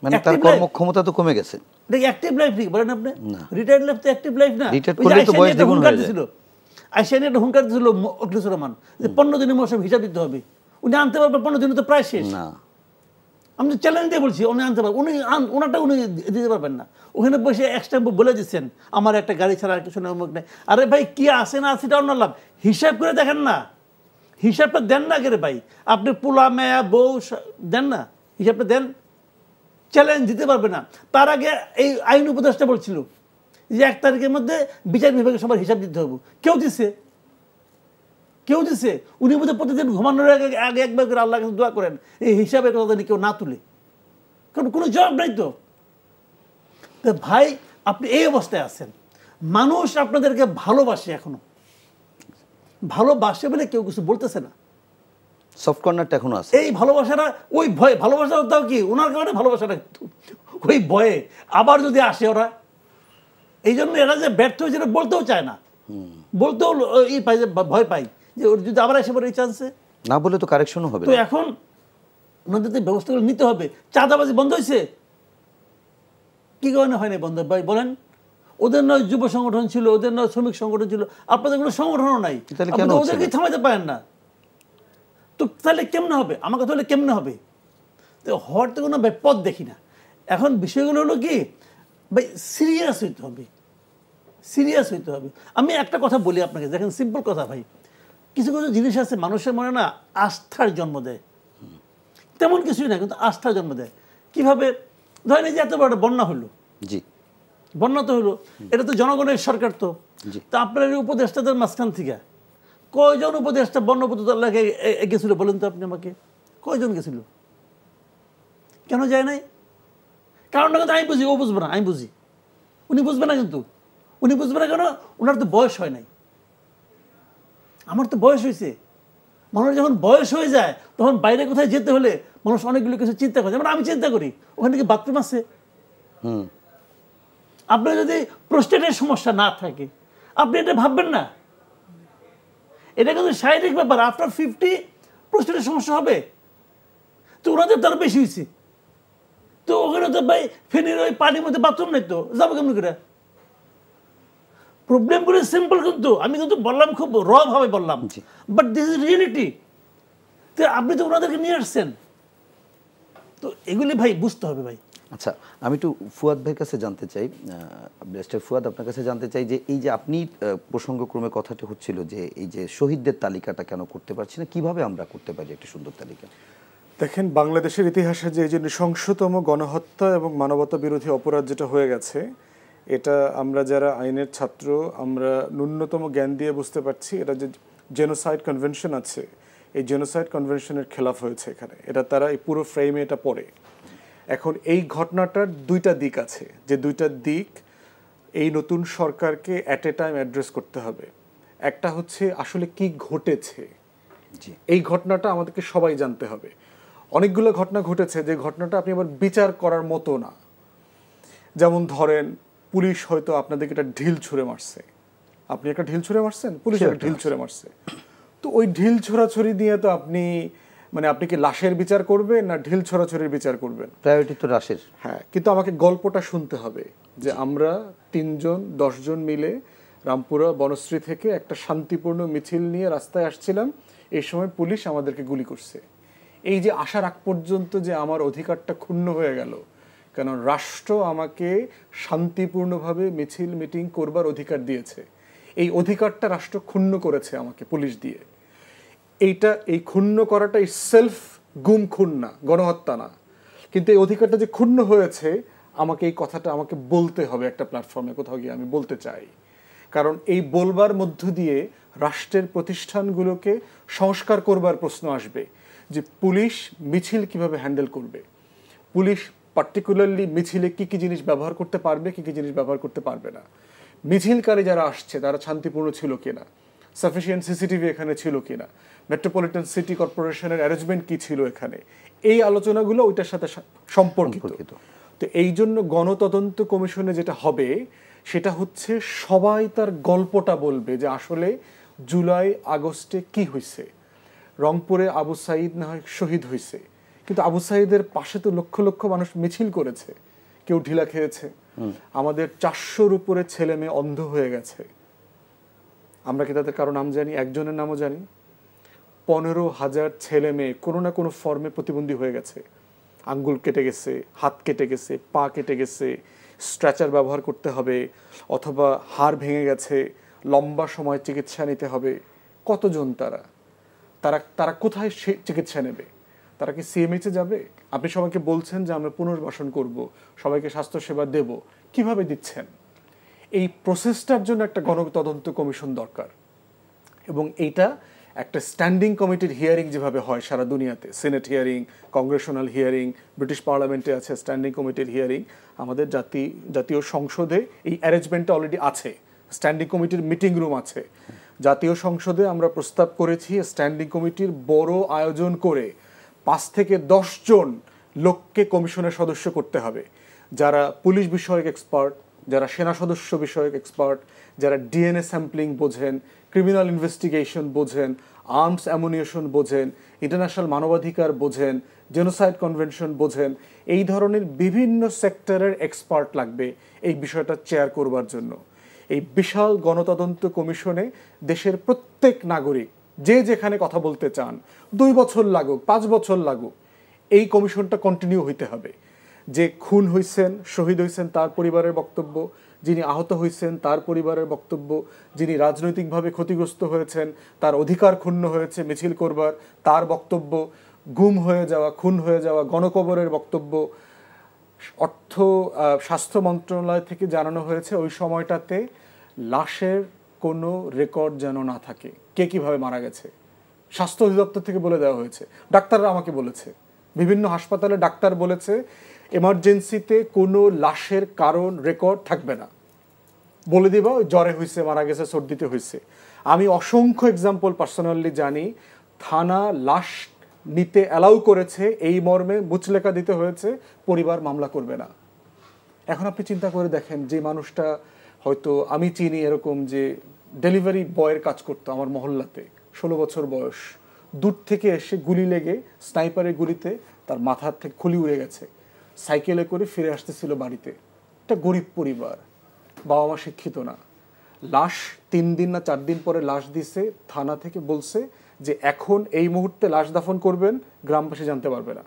মানে তার কর্মক্ষমতা তো কমে গেছে। এটা কি অ্যাক্টিভ লাইফ ঠিক বলেন আপনি? রিটায়ার্ড লাইফ তো অ্যাক্টিভ লাইফ না। রিটায়ার্ড করলে তো বয়স দ্বিগুণ হয়ে যায়। আইসিআই একটা হুঙ্কার দিয়েছিল অখিলেশ্বর রহমান যে 15 দিনের মৌসুম হিসাব দিতে হবে। উনি আনতে পারবেন 15 দিনে তো প্রায় শেষ না। আমি তো চ্যালেঞ্জ দিয়ে বলছি উনি আনতে পারবেন, ওনারটা উনি দিতে পারবেন না। ওখানে বসে এক্সট্রা বলে দিচ্ছেন আমার একটা গাড়ি ছাড়া আর কিছু অমুক নেই। আরে ভাই কি আসে না সেটা অন্য লাভ, হিসাব করে দেখেন না, হিসাবটা দেন না কে ভাই? আপনি পোলা মেয়া বউ দেন না, হিসাবটা দেন। চ্যালেঞ্জ দিতে পারবে না। তার আগে এই আইন উপদেষ্টা বলছিল যে 1 তারিখের মধ্যে বিচার বিভাগে সবার হিসাব দিতে হবে। কেউ দিছে? উনি বোধহয় প্রতিদিন ঘুমানোর আগে একবার করে আল্লাহ কাছে দোয়া করেন এই হিসাবের কথা যেন কেউ না তুলে, কারণ কোনো জবাব নাই তো। ভাই আপনি এই অবস্থায় আছেন, মানুষ আপনাদেরকে ভালোবাসে, এখনো ভালোবাসে বলে কেউ কিছু বলতেছে না। সফট কর্নারটা এখনো আছে। এই ভালোবাসাটা ওই ভয়, ভালোবাসা দাও কি ওনার কারণে ভালোবাসাটা ওই ভয়ে আবার যদি আসে ওরা, এই জন্য এরা যে ব্যর্থ হয়েছে বলতেও চায় না, বলতেও এই পাই যে ভয় পাই যে ওর যদি আবার এসে পড়ে এই চান্সে না বলে তো কারেকশনও হবে। তো এখন ওনাদের ব্যবস্থাগুলো নিতে হবে। চাঁদাবাজি বন্ধ হয়েছে? কি কারণে হয়নি বন্ধ ভাই বলেন? ওদের নয় যুব সংগঠন ছিল, ওদের নয় শ্রমিক সংগঠন ছিল, আপনাদের কোনো সংগঠনও নাই, ওদেরকে থামাইতে পারেন না। তো তাহলে কেমনে হবে? আমার কথা হলে কেমনে হবে? তো হওয়ার তো কোনো পথ দেখি না। এখন বিষয়গুলো হলো কি ভাই, সিরিয়াস হইতে হবে, সিরিয়াস হইতে হবে। আমি একটা কথা বলি আপনাকে, দেখেন সিম্পল কথা ভাই, কিছু কিছু জিনিস আছে মানুষের মনে না আস্থার জন্ম দেয়, তেমন কিছুই না কিন্তু আস্থার জন্ম দেয়। কিভাবে? ধরেন এই যে এত বড় বন্যা হলো, জি বন্যা তো হলো, এটা তো জনগণের সরকার, তো আপনার এই উপদেষ্টাদের মাঝখান থেকে কয়জন উপদেষ্টা বন্যপ্রতিরোধ এলাকায় গেছিল বলেন তো আপনি আমাকে? কয়জন গেছিল? কেন যায় নাই? কারণটা কিন্তু আমি বুঝি, ও বুঝবে না, আমি বুঝি। উনি বুঝবে না, কিন্তু উনি বুঝবে না কেন? ওনার তো বয়স হয় নাই, আমার তো বয়স হয়েছে। মানুষ যখন বয়স হয়ে যায় তখন বাইরে কোথায় যেতে হলে মানুষ অনেকগুলো কিছু চিন্তা করে, যেমন আমি চিন্তা করি ওখানে কি বাথরুম আছে? আপনার যদি প্রোস্টেটের সমস্যা না থাকে আপনি এটা ভাববেন না, এটা কিন্তু শারীরিক ব্যাপার। আফটার 50 প্রোস্টেটের সমস্যা হবে। তো ওনাদের তার বেশি হয়েছে, তো ওখানে তো ভাই ফেনীর ওই পানির মধ্যে বাথরুম নেই, তো যাবো কেমন করে? প্রবলেমগুলো সিম্পল, কিন্তু আমি কিন্তু বললাম খুব র ভাবে বললাম, বাট দিস ইজ রিয়েলিটি। তো আপনি তো ওনাদেরকে নিয়ে আসছেন, তো এগুলি ভাই বুঝতে হবে ভাই। আচ্ছা, আমি একটু ফুয়াদ ভাইয়ের কাছে জানতে চাই, ব্যারিস্টার ফুয়াদ আপনার কাছে জানতে চাই যে এই যে আপনি প্রসঙ্গক্রমে কথাটা হচ্ছিল যে এই যে শহীদদের তালিকাটা কেন করতে পারছি না, কিভাবে আমরা করতে পারি একটা সুন্দর তালিকা? দেখেন, বাংলাদেশের ইতিহাসে যে এই যে নৃশংসতম গণহত্যা এবং মানবতা বিরোধী অপরাধ যেটা হয়ে গেছে, এটা আমরা যারা আইনের ছাত্র আমরা ন্যূনতম জ্ঞান দিয়ে বুঝতে পারছি। এটা যে জেনোসাইড কনভেনশন আছে, এই জেনোসাইড কনভেনশনের খেলাফ হয়েছে এখানে, এটা তারা এই পুরো ফ্রেমে এটা পড়ে। এখন এই ঘটনাটার 2টা দিক আছে, যে 2টা দিক এই নতুন সরকারকে অ্যাট এ টাইম অ্যাড্রেস করতে হবে। একটা হচ্ছে আসলে কি ঘটেছে, এই ঘটনাটা আমাদেরকে সবাই জানতে হবে। অনেকগুলো ঘটনা ঘটেছে যে ঘটনাটা আপনি আবার বিচার করার মতো না। যেমন ধরেন পুলিশ হয়তো আপনাদেরকে একটা ঢিল ছুঁড়ে মারছে, আপনি একটা ঢিল ছুঁড়ে মারছেন, পুলিশ একটা ঢিল ছুঁড়ে মারছে, তো ওই ঢিল ছোড়াছুরি দিয়ে তো আপনি মানে আপনি কি লাশের বিচার করবেন না ঢিল ছড়াছড়ির বিচার করবেন? প্রায়োরিটি তো লাশের। হ্যাঁ, কিন্তু আমাকে গল্পটা শুনতে হবে যে আমরা 3 জন 10 জন মিলে রামপুরা বনশ্রী থেকে একটা শান্তিপূর্ণ মিছিল নিয়ে রাস্তায় আসছিলাম, এই সময় পুলিশ আমাদেরকে গুলি করছে। এই যে আসার আগ পর্যন্ত যে আমার অধিকারটা ক্ষুণ্ণ হয়ে গেল, কারণ রাষ্ট্র আমাকে শান্তিপূর্ণভাবে মিছিল মিটিং করবার অধিকার দিয়েছে, এই অধিকারটা রাষ্ট্র ক্ষুণ্ণ করেছে আমাকে পুলিশ দিয়ে। এই ক্ষুণ্ণ করাটা সেলফ গুম খুন না, গণহত্যা না, কিন্তু এই অধিকারটা যে ক্ষুণ্ণ হয়েছে আমাকে এই কথাটা আমাকে বলতে হবে একটা প্ল্যাটফর্মে, কোথাও গিয়ে আমি বলতে চাই। কারণ এই বলবার মধ্য দিয়ে রাষ্ট্রের প্রতিষ্ঠানগুলোকে সংস্কার করবার প্রশ্ন আসবে যে পুলিশ মিছিল কিভাবে হ্যান্ডেল করবে, পুলিশ পার্টিকুলারলি মিছিলে কি কি জিনিস ব্যবহার করতে পারবে, কি কি জিনিস ব্যবহার করতে পারবে না, মিছিলকারী যারা আসছে তারা শান্তিপূর্ণ ছিল কিনা, সাফিসিয়েন্ট সিসিটিভি এখানে ছিল কিনা, মেট্রোপলিটন সিটি কর্পোরেশনের অ্যারেঞ্জমেন্ট কি ছিল এখানে, এই আলোচনাগুলো ওইটার সাথে সম্পর্কিত। তো এই জন্য গণতদন্ত কমিশনে যেটা হবে সেটা হচ্ছে সবাই তার গল্পটা বলবে যে আসলে জুলাই আগস্টে কি হয়েছে। রংপুরে আবু সাঈদ না হয় শহীদ হয়েছে, কিন্তু আবু সাঈদের পাশে তো লক্ষ লক্ষ মানুষ মিছিল করেছে, কেউ ঢিলা খেয়েছে। আমাদের 400-র উপরে ছেলে মেয়ে অন্ধ হয়ে গেছে, আমরা কি তাদের কারো নাম জানি? একজনের নামও জানি। 15,000 ছেলে মেয়ে কোনো না কোনো ফর্মে প্রতিবন্ধী হয়ে গেছে, আঙ্গুল কেটে গেছে, হাত কেটে গেছে, পা কেটে গেছে, স্ট্রেচার ব্যবহার করতে হবে, অথবা হাড় ভেঙে গেছে, লম্বা সময় চিকিৎসা নিতে হবে। কতজন তারা তারা তারা কোথায় চিকিৎসা নেবে? তারা কি সিএমএইচে যাবে? আপনি সবাইকে বলছেন যে আমরা পুনর্বাসন করব, সবাইকে স্বাস্থ্যসেবা দেব, কিভাবে দিচ্ছেন? এই প্রসেসটার জন্য একটা গণতদন্ত কমিশন দরকার, এবং এইটা একটা স্ট্যান্ডিং কমিটির হিয়ারিং যেভাবে হয় সারা দুনিয়াতে, senate hearing, Congressional hearing, British পার্লামেন্টে আছে স্ট্যান্ডিং কমিটির হিয়ারিং, আমাদের জাতীয় সংসদে এই অ্যারেঞ্জমেন্টটা অলরেডি আছে, স্ট্যান্ডিং কমিটির মিটিং রুম আছে। জাতীয় সংসদে আমরা প্রস্তাব করেছি স্ট্যান্ডিং কমিটির বড় আয়োজন করে 5 থেকে 10 জন লোককে কমিশনের সদস্য করতে হবে, যারা পুলিশ বিষয়ক এক্সপার্ট, যারা সেনা সদস্য বিষয়ক এক্সপার্ট, যারা ডিএনএ স্যাম্পলিং বোঝেন, ক্রিমিনাল ইনভেস্টিগেশন বোঝেন, আর্মস অ্যামুনিশন বোঝেন, ইন্টারন্যাশনাল মানবাধিকার বোঝেন, জেনোসাইড কনভেনশন বোঝেন, এই ধরনের বিভিন্ন সেক্টরের এক্সপার্ট লাগবে এই বিষয়টা চেয়ার করবার জন্য। এই বিশাল গণতদন্ত কমিশনে দেশের প্রত্যেক নাগরিক যে যেখানে কথা বলতে চান, 2 বছর লাগুক, 5 বছর লাগুক, এই কমিশনটা কন্টিনিউ হইতে হবে। যে খুন হয়েছেন, শহীদ হয়েছেন তার পরিবারের বক্তব্য, যিনি আহত হয়েছেন তার পরিবারের বক্তব্য, যিনি রাজনৈতিকভাবে ক্ষতিগ্রস্ত হয়েছেন, তার অধিকার ক্ষুণ্ণ হয়েছে মিছিল করবার, তার বক্তব্য, গুম হয়ে যাওয়া, খুন হয়ে যাওয়া গণকবরের বক্তব্য। স্বাস্থ্য মন্ত্রণালয় থেকে জানানো হয়েছে ওই সময়টাতে লাশের কোনো রেকর্ড যেন না থাকে, কে কিভাবে মারা গেছে। স্বাস্থ্য অধিদপ্তর থেকে বলে দেওয়া হয়েছে, ডাক্তাররা আমাকে বলেছে, বিভিন্ন হাসপাতালে ডাক্তার বলেছে এমার্জেন্সিতে কোনো লাশের কারণ রেকর্ড থাকবে না, বলে দিবা জ্বরে হয়েছে, মারা গেছে, সর্দিতে হয়েছে। আমি অসংখ্য এক্সাম্পল পার্সোনালি জানি, থানা লাশ নিতে অ্যালাউ করেছে, এই মর্মে মুচলেখা দিতে হয়েছে, পরিবার মামলা করবে না। এখন আপনি চিন্তা করে দেখেন, যে মানুষটা হয়তো আমি চিনি এরকম, যে ডেলিভারি বয়ের কাজ করতো আমার মহল্লাতে, 16 বছর বয়স, দূর থেকে এসে গুলি লেগে, স্নাইপারের গুলিতে তার মাথার থেকে খুলি উড়ে গেছে, সাইকেলে করে ফিরে আসতেছিল বাড়িতে। একটা গরিব পরিবার, বাবা মা শিক্ষিত না। লাশ 3 দিন না 4 দিন পরে লাশ দিছে, থানা থেকে বলছে যে এখন এই মুহূর্তে লাশ দাফন করবেন, গ্রামবাসী জানতে পারবে না।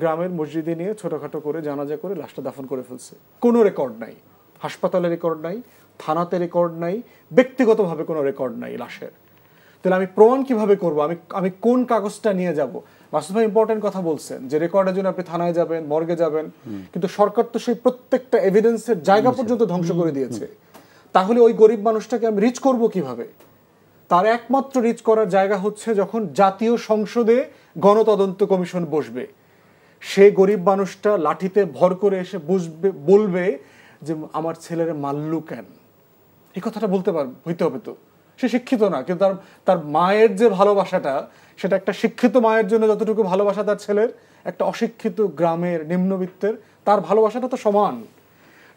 গ্রামের মসজিদে নিয়ে ছোটোখাটো করে জানাজা করে লাশটা দাফন করে ফেলছে। কোনো রেকর্ড নাই, হাসপাতালে রেকর্ড নাই, থানাতে রেকর্ড নাই, ব্যক্তিগতভাবে কোনো রেকর্ড নাই লাশের। তাহলে আমি প্রমাণ কিভাবে করব? আমি কোন কাগজটা নিয়ে যাব? মাসুদ ভাই ইম্পর্টেন্ট কথা বলছেন যে রেকর্ডের জন্য আপনি থানায় যাবেন, মর্গে যাবেন, কিন্তু সরকার তো সেই প্রত্যেকটা এভিডেন্সের জায়গা পর্যন্ত ধ্বংস করে দিয়েছে। তাহলে ওই গরিব মানুষটাকে আমি রিচ করব কিভাবে? তার একমাত্র রিচ করার জায়গা হচ্ছে যখন জাতীয় সংসদে গণতদন্ত কমিশন বসবে। সে গরিব মানুষটা লাঠিতে ভর করে এসে বলবে যে আমার ছেলের মাল্লু কেন, এই কথাটা হইতে হবে। তো সে শিক্ষিত না, কিন্তু তার মায়ের যে ভালোবাসাটা, সেটা একটা শিক্ষিত মায়ের জন্য যতটুকু ভালোবাসা তার ছেলের, একটা অশিক্ষিত গ্রামের নিম্নবিত্তের তার ভালোবাসাটা তো সমান।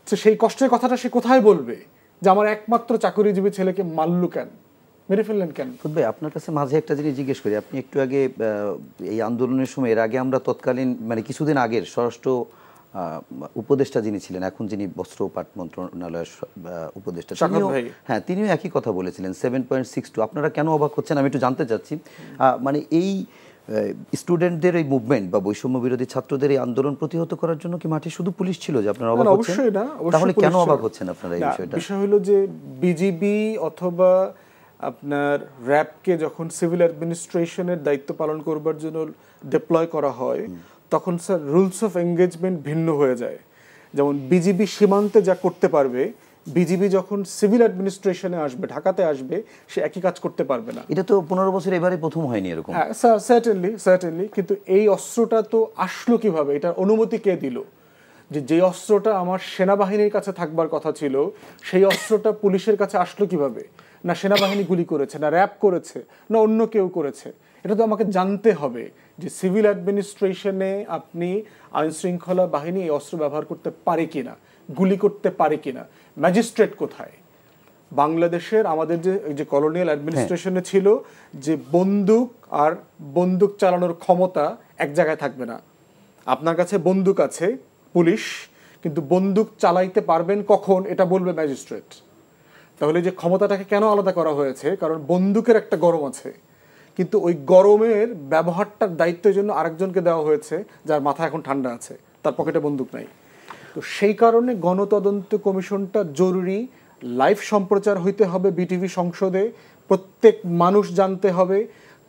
সেই কষ্টের কথাটা সে কোথায় বলবে যে আমার একমাত্র চাকরিজীবী ছেলেকে মাল্লু কেন? মেরে ফেললেন কেন? ফুদ ভাই, আপনার কাছে মাঝে একটা জিনিস জিজ্ঞেস করি। আপনি একটু আগে এই আন্দোলনের সময়, এর আগে আমরা তৎকালীন মানে কিছুদিন আগের স্বরাষ্ট্র উপদেষ্টা যিনি ছিলেন, এখন যিনি বস্ত্র ও পাট মন্ত্রণালয়ের উপদেষ্টা, হ্যাঁ, তিনিও একই কথা বলেছিলেন 7.62। আপনারা কেন অবাক হচ্ছেন আমি একটু জানতে চাচ্ছি। মানে এই স্টুডেন্টদের এই মুভমেন্ট বা বৈষম্য বিরোধী ছাত্রদের এই আন্দোলন প্রতিহত করার জন্য কি মাঠে শুধু পুলিশ ছিল যে আপনারা অবাক হচ্ছেন? অবশ্যই না। তাহলে কেন অবাক হচ্ছেন আপনারা এই বিষয়টা? বিষয় হলো যে বিজিবি অথবা আপনার র্যাবকে যখন সিভিল অ্যাডমিনিস্ট্রেশনের দায়িত্ব পালন করবার জন্য ডিপ্লয় করা হয়, তখন স্যার রুলস অফ এঙ্গেজমেন্ট ভিন্ন হয়ে যায়। যেমন বিজিবি সীমান্তে যা করতে পারবে, বিজিবি যখন সিভিল অ্যাডমিনিস্ট্রেশনে আসবে, ঢাকাতে আসবে, সে একই কাজ করতে পারবে না। এটা তো 15 বছর এবারে প্রথম হয়নি এরকম। হ্যাঁ সার্টেনলি, কিন্তু এই অস্ত্রটা তো আসলো কিভাবে? এটার অনুমতি কে দিল? যে অস্ত্রটা আমার সেনাবাহিনীর কাছে থাকবার কথা ছিল, সেই অস্ত্রটা পুলিশের কাছে আসলো কিভাবে? না সেনাবাহিনী গুলি করেছে, না র্যাব করেছে, না অন্য কেউ করেছে? এটা তো আমাকে জানতে হবে যে সিভিল অ্যাডমিনিস্ট্রেশনে আপনি আইন শৃঙ্খলা বাহিনী এই অস্ত্র ব্যবহার করতে পারে কিনা, গুলি করতে পারে কিনা। ম্যাজিস্ট্রেট কোথায়? বাংলাদেশের আমাদের যে কলোনিয়াল অ্যাডমিনিস্ট্রেশনে ছিল যে বন্দুক আর বন্দুক চালানোর ক্ষমতা এক জায়গায় থাকবে না। আপনার কাছে বন্দুক আছে পুলিশ, কিন্তু বন্দুক চালাইতে পারবেন কখন এটা বলবে ম্যাজিস্ট্রেট। তাহলে যে ক্ষমতাটাকে কেন আলাদা করা হয়েছে? কারণ বন্দুকের একটা গরম আছে, কিন্তু ওই গরমের ব্যবহারটার দায়িত্বের জন্য আরেকজনকে দেওয়া হয়েছে যার মাথা এখন ঠান্ডা আছে, তার পকেটে বন্দুক নাই। তো সেই কারণে গণতদন্ত কমিশনটা জরুরি। লাইভ সম্প্রচার হইতে হবে বিটিভি সংসদে, প্রত্যেক মানুষ জানতে হবে,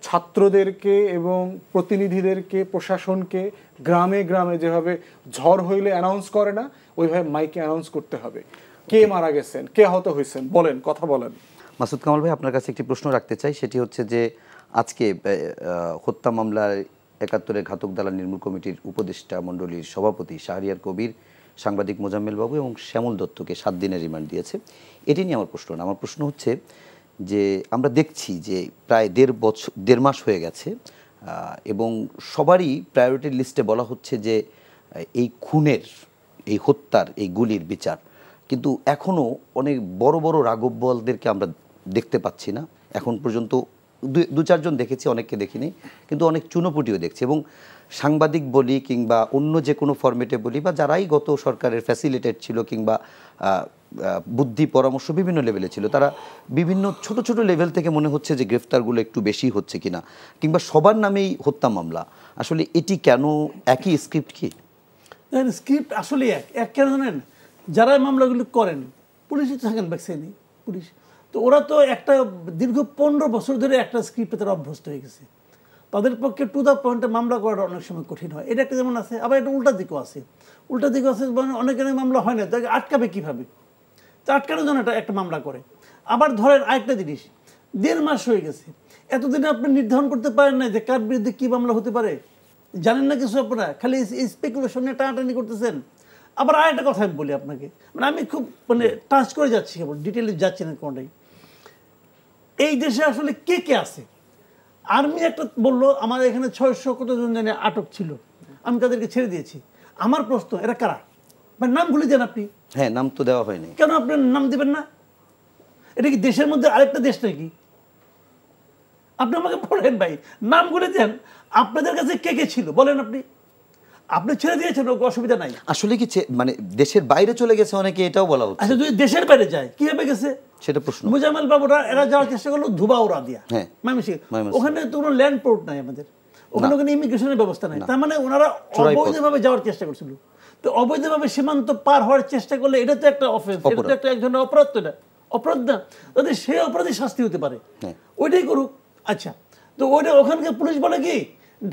ছাত্রদেরকে এবং প্রতিনিধিদেরকে, প্রশাসনকে গ্রামে গ্রামে যেভাবে ঝড় হইলে অ্যানাউন্স করে না, ওইভাবে মাইকে অ্যানাউন্স করতে হবে কে মারা গেছেন, কে আহত হয়েছেন, বলেন, কথা বলেন। মাসুদ কামাল ভাই, আপনার কাছে একটি প্রশ্ন রাখতে চাই। সেটি হচ্ছে যে আজকে হত্যা মামলায় ৭১-এর ঘাতক দালাল নির্মূল কমিটির উপদেষ্টা মণ্ডলীর সভাপতি শাহরিয়ার কবির সাংবাদিক মোজাম্মেল বাবু এবং শ্যামল দত্তকে 7 দিনের রিমান্ড দিয়েছে। এটি নিয়ে আমার প্রশ্ন না, আমার প্রশ্ন হচ্ছে যে আমরা দেখছি যে প্রায় 1.5 মাস হয়ে গেছে এবং সবারই প্রায়োরিটি লিস্টে বলা হচ্ছে যে এই খুনের, এই হত্যার, এই গুলির বিচার, কিন্তু এখনও অনেক বড় বড় রাঘববোয়ালদেরকে আমরা দেখতে পাচ্ছি না। এখন পর্যন্ত 2-4 জন দেখেছি, অনেককে দেখিনি, কিন্তু অনেক চুনোপুটিও দেখছি। এবং সাংবাদিক বলি কিংবা অন্য যে কোনো ফরম্যাটে বলি বা যারাই গত সরকারের ফ্যাসিলিটেট ছিল কিংবা বুদ্ধি পরামর্শ বিভিন্ন লেভেলে ছিল, তারা বিভিন্ন ছোট ছোট লেভেল থেকে মনে হচ্ছে যে গ্রেফতারগুলো একটু বেশি হচ্ছে কিনা, কিংবা সবার নামেই হত্যা মামলা। আসলে এটি কেন? একই স্ক্রিপ্ট কি? স্ক্রিপ্ট আসলে এক কেন জানেন? যারা মামলাগুলো করেন পুলিশে থাকেন ব্যাকসাইনি পুলিশ, তো ওরা তো একটা দীর্ঘ 15 বছর ধরে একটা স্ক্রিপ্টে তারা অভ্যস্ত হয়ে গেছে। তাদের পক্ষে টু দ্য পয়েন্টে মামলা করাটা অনেক সময় কঠিন হয়। এটা একটা যেমন আছে, আবার একটা উল্টা দিকও আছে। উল্টা দিকও আছে, অনেকের মামলা হয় না, তাকে আটকাবে কীভাবে? তো আটকানোর জন্য একটা মামলা করে। আবার ধরেন আরেকটা জিনিস, 1.5 মাস হয়ে গেছে, এতদিনে আপনি নির্ধারণ করতে পারেন না যে কার বিরুদ্ধে কী মামলা হতে পারে, জানেন না কিছু, আপনারা খালি স্পেকুলেশন নিয়ে টানাটানি করতেছেন। আবার আরেকটা কথা আমি বলি আপনাকে, মানে আমি খুব টাচ করে যাচ্ছি, কেবল ডিটেলে যাচ্ছি না কোনটাই। এই দেশে আসলে কে কে আছে? আর্মি একটা বললো আমার এখানে 600 কতজন জানি আটক ছিল, আমি তাদেরকে ছেড়ে দিয়েছি। আমার প্রশ্ন, এরা কারা? মানে নাম ভুলে যান আপনি। হ্যাঁ, নাম তো দেওয়া হয়নি। কেন আপনি নাম দিবেন না? এটা কি দেশের মধ্যে আরেকটা দেশ নাকি? আপনি আমাকে বলেন ভাই, নাম বলে দেন, আপনাদের কাছে কে কে ছিল বলেন। আপনি ছেড়ে দিয়েছেন, অসুবিধা নাই। আসলে কি মানে দেশের বাইরে চলে গেছে অনেকে, এটাও বলা হচ্ছে। আচ্ছা, যদি দেশের বাইরে যায় কিভাবে গেছে সেটা প্রশ্ন। মোজাম্মেল বাবুরা এরা যাওয়ার চেষ্টা করলো ধুবা ওরা দিয়া, হ্যাঁ, ওখানে তো কোনো ল্যান্ড পোর্ট নাই আমাদের, ওখানে ইমিগ্রেশনের ব্যবস্থা নাই। তার মানে ওনারা অবৈধভাবে যাওয়ার চেষ্টা করছিল। তো অবৈধভাবে সীমান্ত পার হওয়ার চেষ্টা করলে এটা তো একটা অফেন্স, এটা তো একটা এক ধরনের অপরাধ। তো এটা অপরাধ না, তাদের সেই অপরাধী শাস্তি হতে পারে, ওইটাই করুক। আচ্ছা, তো ওইটা ওখানকার পুলিশ বলে কি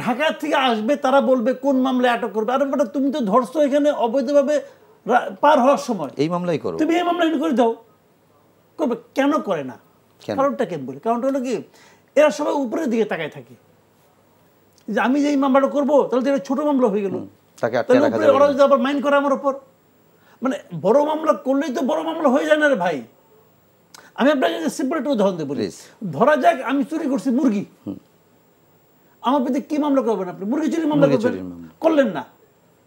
ঢাকা থেকে আসবে, তারা বলবে কোন মামলায় আটক করবে। আরে বেটা, তুমি তো ধরছো এখানে অবৈধভাবে পার হওয়ার সময়, এই মামলাই করো, তুমি এই মামলা করে দাও। করবে কেন করে না? কারণটা কেন বলি? কারণটা হলো কি, এরা সবাই উপরের দিকে তাকায় থাকে যে আমি যে এই মামলাটা করবো, তাহলে এটা ছোট মামলা হয়ে গেল, ওরা যদি আবার মাইন্ড করে আমার উপর। মানে বড় মামলা করলেই তো বড় মামলা হয়ে যায় না রে ভাই। আমি আপনাকে সিম্পল একটা উদাহরণ দেবো। ধরা যাক আমি চুরি করছি মুরগি, আমার প্রতি কি মামলা করবেন আপনি? মুরগি চুরি মামলা করবেন, করলেন না,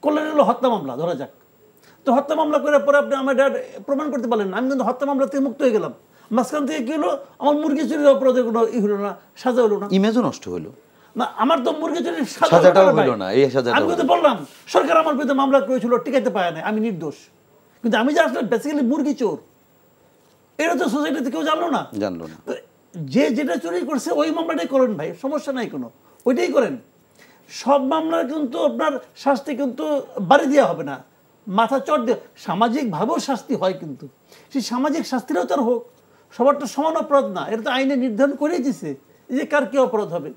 করলেন হলো হত্যা মামলা। ধরা যাক, তো হত্যা মামলা করার পরে আপনি আমার প্রমাণ করতে পারলেন না, আমি কিন্তু হত্যা মামলা থেকে মুক্ত হয়ে গেলাম। মাঝখান থেকে কি হলো, আমার মুরগি চুরির অপরাধে কোনো হলো না, সাজা হলো না। ইমেজও নষ্ট হলো না, আমার তো মুরগি চুরির সাজাটাও হলো না, এই সাজাটাও আমি তো বললাম সরকার আমার বিরুদ্ধে মামলা করেছিল, টিকাইতে পারে না, আমি নির্দোষ। কিন্তু আমি যে আসলে বেসিক্যালি মুরগি চোর, এটা তো সোসাইটিতে কেউ জানলো না। যে যেটা চুরি করছে ওই মামলাটাই করেন ভাই, সমস্যা নাই কোনো, ওইটাই করেন। সব মামলার কিন্তু আপনার শাস্তি কিন্তু বাড়ি দেওয়া হবে না, মাথা চট দিয়ে সামাজিকভাবেও শাস্তি হয়, কিন্তু সেই সামাজিক শাস্তিটাও তার হোক, সবার তো সমান অপরাধ না, এটা তো আইনে নির্ধারণ করেই দিছে যে কার কি অপরাধ হবে।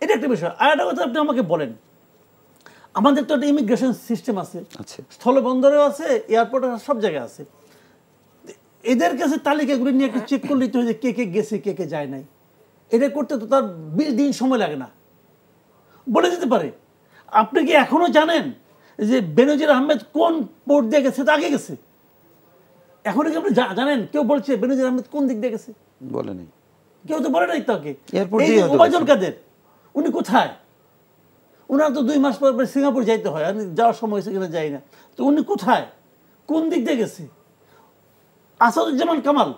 এটা একটা বিষয়। আর একটা কথা আপনি আমাকে বলেন, আমাদের তো একটা ইমিগ্রেশন সিস্টেম আছে, স্থলবন্দরেও আছে, এয়ারপোর্টে সব জায়গায় আছে। এদের কাছে তালিকাগুলি নিয়ে একটু চেক করলে তো যে কে কে গেছে কে কে যায় নাই, এটা করতে তো তার 20 দিন সময় লাগে না, বলে দিতে পারে। আপনি কি এখনো জানেন যে বেনজির আহমেদ কোন পোর্ট দিয়ে গেছে? তা আগে গেছে, এখনো কি আপনি জানেন? কেউ বলছে বেনজির আহমেদ কোন দিক দিয়ে গেছে? বলেনি, কেউ তো বলে নাই তাকে। ওবায়দুল কাদের উনি কোথায়? উনার তো 2 মাস পর সিঙ্গাপুর যাইতে হয়, আমি যাওয়ার সময় হয়েছে কিনা যাই না, তো উনি কোথায়, কোন দিক দিয়ে গেছে? আসাদুজ্জামান কামাল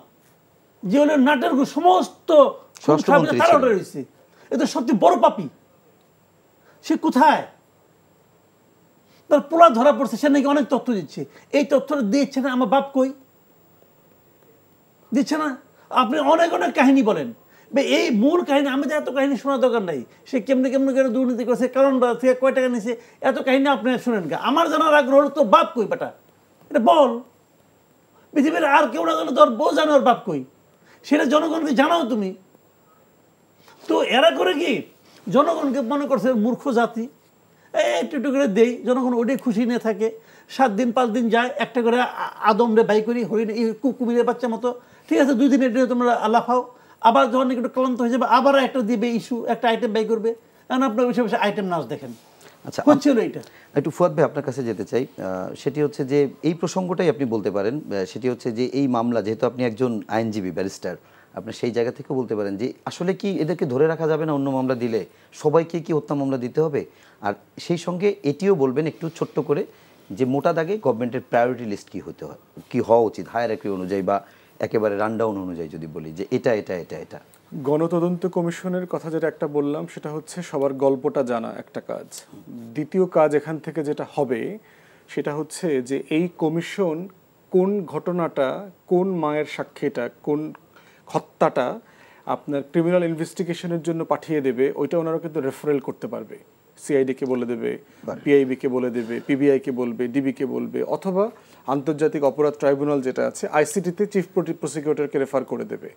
যে হলো নাটের সমস্ত তার অর্ডার হয়েছে, এ তো সবচেয়ে বড় পাপী, সে কোথায়? তার পোলা ধরা পড়ছে, সে নাকি অনেক তথ্য দিচ্ছে, এই তথ্যটা দিচ্ছে না, আমার বাপ কই দিচ্ছে না? আপনি অনেক অনেক কাহিনী বলেন, এই মূল কাহিনী, আমি তো এত কাহিনী শোনার দরকার নাই, সে কেমনে কেমনে করে দুর্নীতি করেছে, কারণ থেকে কয় টাকা নিছে, এত কাহিনী আপনি শুনেন গা। আমার জানার আগ্রহ হলো তো বাপ কই বেটা, এটা বল। পৃথিবীর আর কেউ না জানো, তোর বউ জানো ওর বাপ কই, সেটা জনগণকে জানাও তুমি। তো এরা করে কি জনগণকে মনে করছে মূর্খ জাতি, একটু একটু করে দেই, জনগণ ওটাই খুশি নিয়ে থাকে। 7 দিন 5 দিন যায়, একটা করে আদমরে বাই করি, হরিণ কুমিরের বাচ্চা মতো, ঠিক আছে 2 দিন এটা তোমরা লাফাও, আবার যখন একটু ক্লান্ত হয়ে যাবে আবার একটা দিবে ইস্যু, একটা আইটেম বাই করবে, কারণ আপনার বসে বসে আইটেম নাচ দেখেন। আচ্ছা, হচ্ছিল এটা। একটু ফুয়াদ ভাই আপনার কাছে যেতে চাই, সেটি হচ্ছে যে এই প্রসঙ্গটাই আপনি বলতে পারেন, সেটি হচ্ছে যে এই মামলা, যেহেতু আপনি একজন আইনজীবী ব্যারিস্টার, আপনি সেই জায়গা থেকে বলতে পারেন যে আসলে কি এদেরকে ধরে রাখা যাবে না? অন্য মামলা দিলে সবাইকে কি হত্যা মামলা দিতে হবে? আর সেই সঙ্গে এটিও বলবেন একটু ছোট্ট করে যে মোটা দাগে গভর্নমেন্টের প্রায়োরিটি লিস্ট কি হতে হয়, কি হওয়া উচিত হায়ারার্কি অনুযায়ী, বা একেবারে রানডাউন অনুযায়ী যদি বলি যে এটা এটা এটা এটা। গণতদন্ত কমিশনের কথা যেটা একটা বললাম, সেটা হচ্ছে সবার গল্পটা জানা একটা কাজ। দ্বিতীয় কাজ এখান থেকে যেটা হবে সেটা হচ্ছে যে এই কমিশন কোন ঘটনাটা, কোন মায়ের সাক্ষীটা, কোন হত্যাটা আপনার ক্রিমিনাল ইনভেস্টিগেশনের জন্য পাঠিয়ে দেবে, ওইটা ওনারা কিন্তু রেফারেল করতে পারবে। সিআইডিকে বলে দেবে, পিআইবিকে বলে দেবে, পিবিআইকে বলবে, ডিবিকে বলবে, অথবা আন্তর্জাতিক অপরাধ ট্রাইব্যুনাল যেটা আছে আইসিটিতে চিফ প্রসিকিউটরকে রেফার করে দেবে।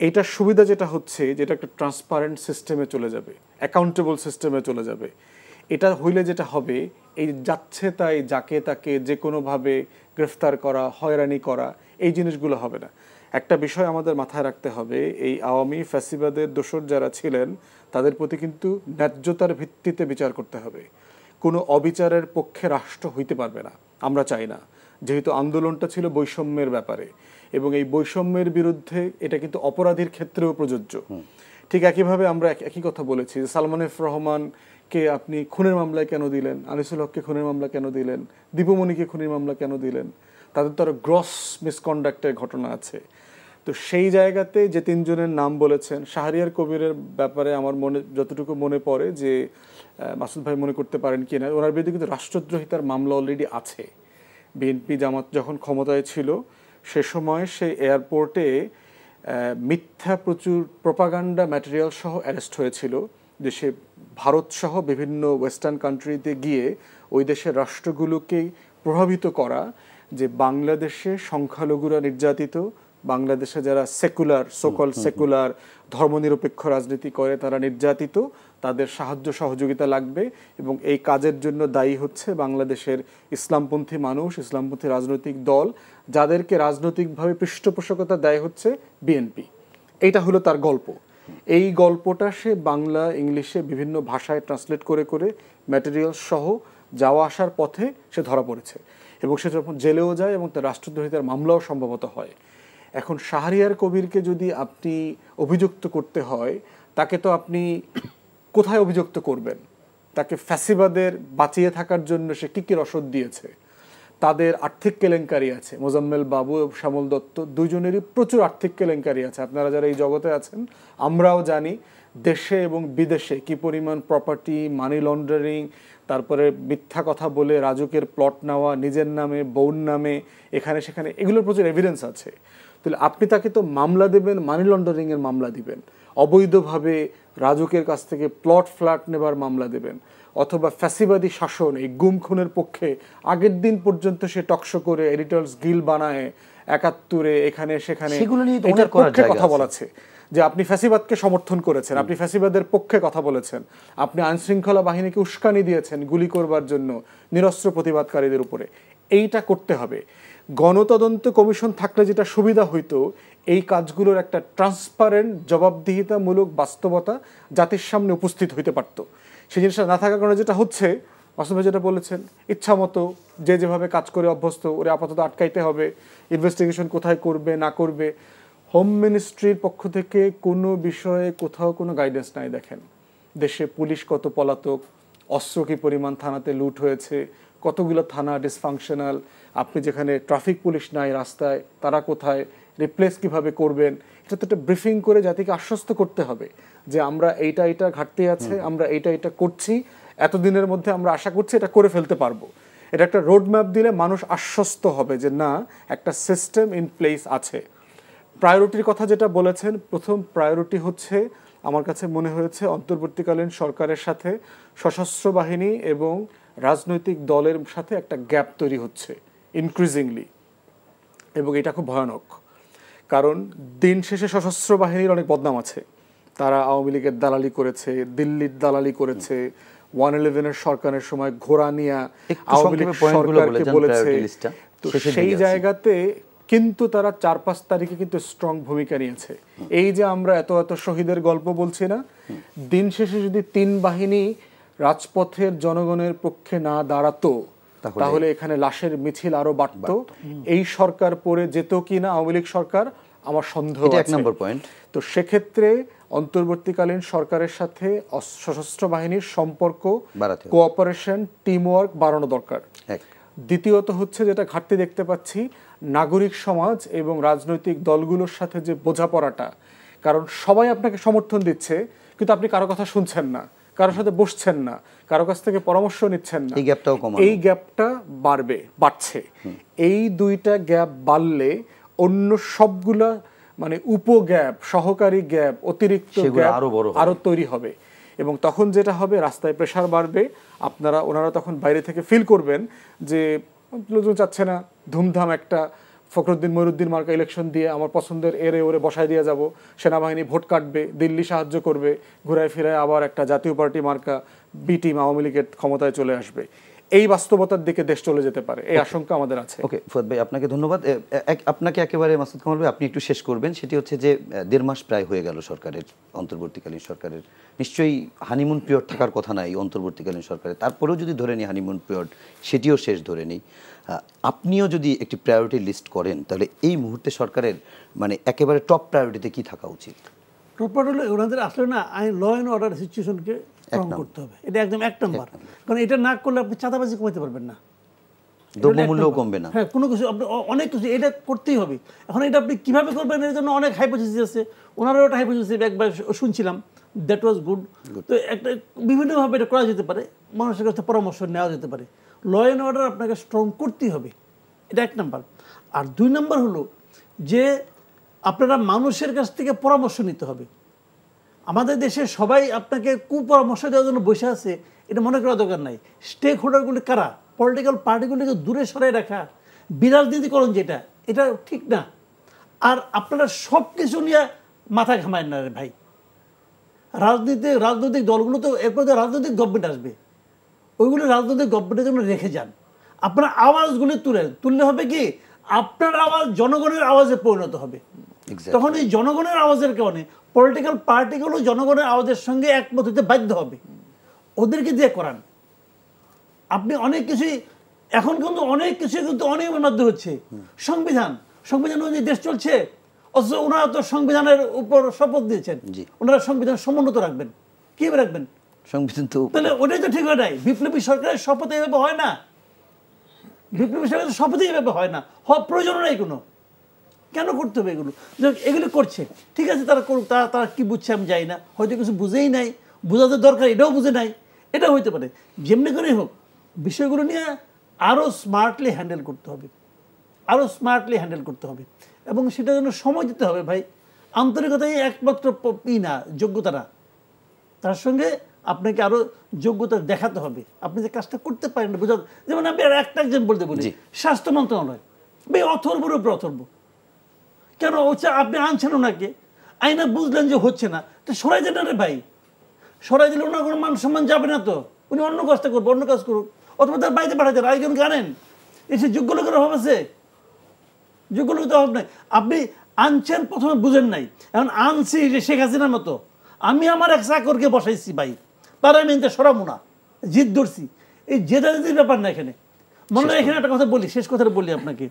এইটার সুবিধা যেটা হচ্ছে, যেটা একটা ট্রান্সপারেন্ট সিস্টেমে চলে যাবে, অ্যাকাউন্টেবল সিস্টেমে চলে যাবে। এটা হইলে যেটা হবে, এই যাচ্ছে তাই যাকে তাকে যে কোনোভাবে গ্রেফতার করা, হয়রানি করা, এই জিনিসগুলো হবে না। একটা বিষয় আমাদের মাথায় রাখতে হবে, এই আওয়ামী ফ্যাসিবাদের দোসর যারা ছিলেন তাদের প্রতি কিন্তু ন্যায্যতার ভিত্তিতে বিচার করতে হবে। কোনো অবিচারের পক্ষে রাষ্ট্র হইতে পারবে না, আমরা চাই না, যেহেতু আন্দোলনটা ছিল বৈষম্যের ব্যাপারে, এবং এই বৈষম্যের বিরুদ্ধে এটা কিন্তু অপরাধীর ক্ষেত্রেও প্রযোজ্য। ঠিক একইভাবে আমরা একই কথা বলেছি যে সালমান এফ রহমানকে আপনি খুনের মামলায় কেন দিলেন, আনিসুল হককে খুনের মামলা কেন দিলেন, দীপুমণিকে খুনের মামলা কেন দিলেন? তাদের তো আরো গ্রস মিসকন্ডাক্টের ঘটনা আছে। তো সেই জায়গাতে যে 3 জনের নাম বলেছেন, শাহরিয়ার কবিরের ব্যাপারে আমার মনে যতটুকু মনে পড়ে যে মাসুদ ভাই মনে করতে পারেন কি না, ওনার বিরুদ্ধে কিন্তু রাষ্ট্রদ্রোহিতার মামলা অলরেডি আছে। বিএনপি জামাত যখন ক্ষমতায় ছিল সে সময় সে এয়ারপোর্টে মিথ্যা প্রচুর প্রপাগান্ডা ম্যাটেরিয়াল সহ অ্যারেস্ট হয়েছিল, যে সে ভারত সহ বিভিন্ন ওয়েস্টার্ন কান্ট্রিতে গিয়ে ওই দেশের রাষ্ট্রগুলোকে প্রভাবিত করা যে বাংলাদেশে সংখ্যালঘুরা নির্যাতিত, বাংলাদেশে যারা সেকুলার, সোকল সেকুলার ধর্মনিরপেক্ষ রাজনীতি করে তারা নির্যাতিত, তাদের সাহায্য সহযোগিতা লাগবে, এবং এই কাজের জন্য দায়ী হচ্ছে বাংলাদেশের ইসলামপন্থী মানুষ, ইসলামপন্থী রাজনৈতিক দল, যাদেরকে রাজনৈতিকভাবে পৃষ্ঠপোষকতা দেয় হচ্ছে বিএনপি। এইটা হলো তার গল্প। এই গল্পটা সে বাংলা ইংলিশে বিভিন্ন ভাষায় ট্রান্সলেট করে করে ম্যাটেরিয়াল সহ যাওয়া আসার পথে সে ধরা পড়েছে, এবং সে যখন জেলেও যায় এবং তার রাষ্ট্রদ্রোহিতার মামলাও সম্ভবত হয়। এখন শাহরিয়ার কবিরকে যদি আপনি অভিযুক্ত করতে হয়, তাকে তো আপনি কোথায় অভিযুক্ত করবেন? তাকে ফ্যাসিবাদের বাঁচিয়ে থাকার জন্য সে কী কী রসদ দিয়েছে, তাদের আর্থিক কেলেঙ্কারি আছে। মোজাম্মেল বাবু এবং শ্যামল দত্ত দুজনেরই প্রচুর আর্থিক কেলেঙ্কারি আছে। আপনারা যারা এই জগতে আছেন আমরাও জানি দেশে এবং বিদেশে কি পরিমাণ প্রপার্টি, মানি লন্ডারিং, তারপরে মিথ্যা কথা বলে রাজুকের প্লট নেওয়া নিজের নামে, বউর নামে, এখানে সেখানে, এগুলোর প্রচুর এভিডেন্স আছে। তাহলে আপনি তাকে তো মামলা দেবেন, মানি লন্ডারিংয়ের মামলা দিবেন, অবৈধভাবে রাজুকের কাছ থেকে প্লট ফ্ল্যাট নেবার মামলা দেবেন, অথবা ফ্যাসিবাদী শাসন এই গুম খুনের পক্ষে আগের দিন পর্যন্ত সে টকশো করে এডিটর্স গিল বানায় ৭১-এ এখানে সেখানে এটার পক্ষে কথা বলেছে যে আপনি ফ্যাসিবাদকে সমর্থন করেছেন, আপনি ফ্যাসিবাদের পক্ষে কথা বলেছেন, আপনি আইনশৃঙ্খলা বাহিনীকে উস্কানি দিয়েছেন গুলি করবার জন্য নিরস্ত্র প্রতিবাদকারীদের উপরে। এইটা করতে হবে। গণতদন্ত কমিশন থাকলে যেটা সুবিধা হইতো, এই কাজগুলোর একটা ট্রান্সপারেন্ট জবাবদিহিতামূলক বাস্তবতা জাতির সামনে উপস্থিত হইতে পারত। সেই জিনিসটা না থাকার কারণে যেটা হচ্ছে, মাসুদ ভাই যেটা বলেছেন, ইচ্ছা মতো যে যেভাবে কাজ করে অভ্যস্ত, ওরে আপাতত আটকাইতে হবে, ইনভেস্টিগেশন কোথায় করবে না করবে। হোম মিনিস্ট্রির পক্ষ থেকে কোনো বিষয়ে কোথাও কোনো গাইডেন্স নাই। দেখেন দেশে পুলিশ কত পলাতক, অস্ত্র কি পরিমাণ থানাতে লুট হয়েছে, কতগুলো থানা ডিসফাংশনাল, আপনি যেখানে ট্রাফিক পুলিশ নাই রাস্তায় তারা কোথায়, রিপ্লেস কিভাবে করবেন, এটা তো একটা ব্রিফিং করে জাতিকে আশ্বস্ত করতে হবে যে আমরা এইটা ঘাটতি আছে, আমরা এইটা করছি, এতদিনের মধ্যে আমরা আশা করছি এটা করে ফেলতে পারবো। এটা একটা রোড ম্যাপ দিলে মানুষ আশ্বস্ত হবে যে না, একটা সিস্টেম ইন প্লেস আছে। প্রায়োরিটির কথা যেটা বলেছেন, প্রথম প্রায়োরিটি হচ্ছে আমার কাছে মনে হয়েছে অন্তর্বর্তীকালীন সরকারের সাথে সশস্ত্র বাহিনী এবং রাজনৈতিক দলের সাথে একটা গ্যাপ তৈরি হচ্ছে ইনক্রিজিংলি, এবং এটা খুব ভয়ানক। কারণ দিন শেষে সশস্ত্র বাহিনীর অনেক বদনাম আছে। তারা আওয়ামী লীগের দালালি করেছে, দিল্লির দালালি করেছে, 111-এর সরকারের সময় ঘোড়া নিয়ে আওয়ামী লীগ সরকারকে বলেছে। তো সেই জায়গাতে কিন্তু তারা ৪-৫ তারিখে কিন্তু স্ট্রং ভূমিকা নিয়েছে। এই যে আমরা এত এত শহীদের গল্প বলছি না, দিন শেষে যদি ৩ বাহিনী রাজপথের জনগণের পক্ষে না দাঁড়াতো তাহলে এখানে লাশের মিছিল আরো বাড়তো। এই সরকার পরে যেত কিনা আওয়ামী লীগ সরকার, আমার সন্দেহ আছে। ১ নম্বর পয়েন্ট। তো সেক্ষেত্রে অন্তর্বর্তীকালীন সরকারের সাথে সশস্ত্র বাহিনীর সম্পর্ক, কোঅপারেশন, টিমওয়ার্ক বাড়ানো দরকার। দ্বিতীয়ত হচ্ছে যেটা ঘাটতি দেখতে পাচ্ছি, নাগরিক সমাজ এবং রাজনৈতিক দলগুলোর সাথে যে বোঝাপড়াটা। কারণ সবাই আপনাকে সমর্থন দিচ্ছে কিন্তু আপনি কারো কথা শুনছেন না, কারোর সাথে বসছেন না, কারো কাছ থেকে পরামর্শ নিচ্ছেন না। এই গ্যাপটা বাড়ছে। এই দুইটা গ্যাপ বাড়লে অন্য সবগুলা মানে উপগ্যাপ, সহকারী গ্যাপ, অতিরিক্ত গ্যাপ আরো তৈরি হবে। এবং তখন যেটা হবে, রাস্তায় প্রেসার বাড়বে, ওনারা তখন বাইরে থেকে ফিল করবেন যে লোকজন চাচ্ছে না ধুমধাম একটা ফখরুদ্দিন মইনুদ্দিন মার্কা ইলেকশন দিয়ে আমার পছন্দের ওরে বসায় দিয়ে যাব, সেনাবাহিনী ভোট কাটবে, দিল্লি সাহায্য করবে, ঘুরায় ফিরায় আবার একটা জাতীয় পার্টি মার্কা বি টিম আওয়ামী লীগের ক্ষমতায় চলে আসবে। এই বাস্তবতার দিকে দেশ চলে যেতে পারে, এই আশঙ্কা আমাদের আছে। ওকে ফুয়াদ ভাই, আপনাকে ধন্যবাদ। আপনাকে একেবারে মাসুদ কামাল ভাই, আপনি একটু শেষ করবেন। সেটি হচ্ছে যে ১.৫ মাস প্রায় হয়ে গেল সরকারের, অন্তর্বর্তীকালীন সরকারের। নিশ্চয়ই হানিমুন পিরিয়ড থাকার কথা নাই অন্তর্বর্তীকালীন সরকারের, তারপরেও যদি ধরে নিই হানিমুন পিরিয়ড, সেটিও শেষ ধরে নিই। আপনিও যদি একটি প্রায়োরিটি লিস্ট করেন, তাহলে এই মুহূর্তে সরকারের মানে একেবারে টপ প্রায়োরিটিতে কি থাকা উচিত? টপ প্রায়োরিটি ওনাদের আসলে না ল অ্যান্ড অর্ডার সিচুয়েশনকে স্ট্রং করতে হবে, এটা একদম ১ নম্বর। কারণ এটা না করলে আপনি চাঁদাবাজি কমাতে পারবেন না, দ্রব্যমূল্যও কমবে না। হ্যাঁ, কোনো কিছু আপনি অনেক কিছু এটা করতেই হবে। এখন এটা আপনি কিভাবে করবেন, এর জন্য অনেক হাইপোথিসিস আছে। ওনারও একটা হাইপোথিসিস একবার শুনছিলাম, দ্যাট ওয়াজ গুড। তো একটা বিভিন্নভাবে এটা করা যেতে পারে, মানুষের কাছে পরামর্শ নেওয়া যেতে পারে। ল অ্যান্ড অর্ডার আপনাকে স্ট্রং করতেই হবে, এটা ১ নম্বর। আর ২ নম্বর হলো যে আপনারা মানুষের কাছ থেকে পরামর্শ নিতে হবে। আমাদের দেশে সবাই আপনাকে কুপরামর্শ দেওয়ার জন্য বসে আছে, এটা মনে করা দরকার নাই। স্টেক হোল্ডারগুলি কারা? পলিটিক্যাল পার্টিগুলিকে দূরে সরাই রাখা, বিরাজনীতিকরণ যেটা, এটা ঠিক না। আর আপনারা সব কিছু নিয়ে মাথা ঘামায় না রে ভাই। রাজনৈতিক দলগুলো তো এরপর রাজনৈতিক গভর্নমেন্ট আসবে, ওইগুলো রাজনৈতিক গভর্নমেন্টের জন্য রেখে যান। আপনার আওয়াজগুলি তুললে হবে কি, আপনার আওয়াজ জনগণের আওয়াজে পরিণত হবে। তখন এই জনগণের আওয়াজের কারণে পলিটিক্যাল পার্টিগুলো জনগণের আওয়াজের সঙ্গে একমত হতে বাধ্য হবে। ওদেরকে দিয়ে করান। আপনি অনেক কিছুই এখন কিন্তু অনিয়মের মধ্যে হচ্ছে। সংবিধান অনুযায়ী দেশ চলছে, অথচ ওনারা তো সংবিধানের উপর শপথ দিয়েছেন, ওনারা সংবিধান সমুন্নত রাখবেন। কিভাবে রাখবেন সংবিধান? তো তাহলে ওটাই তো ঠিক হয় নাই। বিপ্লবী সরকারের শপথ এভাবে হয় না। বিপ্লবী সরকার শপথে এভাবে হয় না, হওয়ার প্রয়োজন নাই কোনো। কেন করতে হবে এগুলো? এগুলো করছে, ঠিক আছে, তারা করুক, তারা কি বুঝছে আমি জানি না, হয়তো কিছু বুঝেই নাই, বোঝাতে দরকার এটাও বুঝে নাই, এটা হইতে পারে। যেমনি করেই হোক বিষয়গুলো নিয়ে আরও স্মার্টলি হ্যান্ডেল করতে হবে, আরও স্মার্টলি হ্যান্ডেল করতে হবে, এবং সেটার জন্য সময় দিতে হবে ভাই। আন্তরিকতাই একমাত্র না, যোগ্যতা না, তার সঙ্গে আপনাকে আরও যোগ্যতা দেখাতে হবে। আপনি যে কাজটা করতে পারেন না বোঝা, যেমন আমি আর একটা এক্সাম্পল দিয়ে বলি, স্বাস্থ্য মন্ত্রণালয় ভাই অথর্বর উপরে অথর্ব, কেন হচ্ছে? আপনি আনছেন ওনাকে, আইনা বুঝলেন যে হচ্ছে না, তো সরাই দেন রে ভাই, সরাই দিলে ওনার কোনো মান সম্মান যাবে না, তো উনি অন্য কাজটা করবো, অন্য কাজ করুক, অথবা তার বাড়িতে পাঠাতেন আরেকজন গানেন। এসে যোগ্য লোকের অভাব আছে? যোগ্য লোকের অভাব নাই। আপনি আনছেন, প্রথমে বুঝেন নাই, এখন আনছি যে শেখ হাসিনার মতো আমি আমার এক চাকরকে বসাইছি ভাই, তারা আমি এনতে সরাবো না, জিদ ধরছি। এই জেদাজেদির ব্যাপার না এখানে। মনে হয় এখানে একটা কথা বলি, শেষ কথাটা বলি আপনাকে,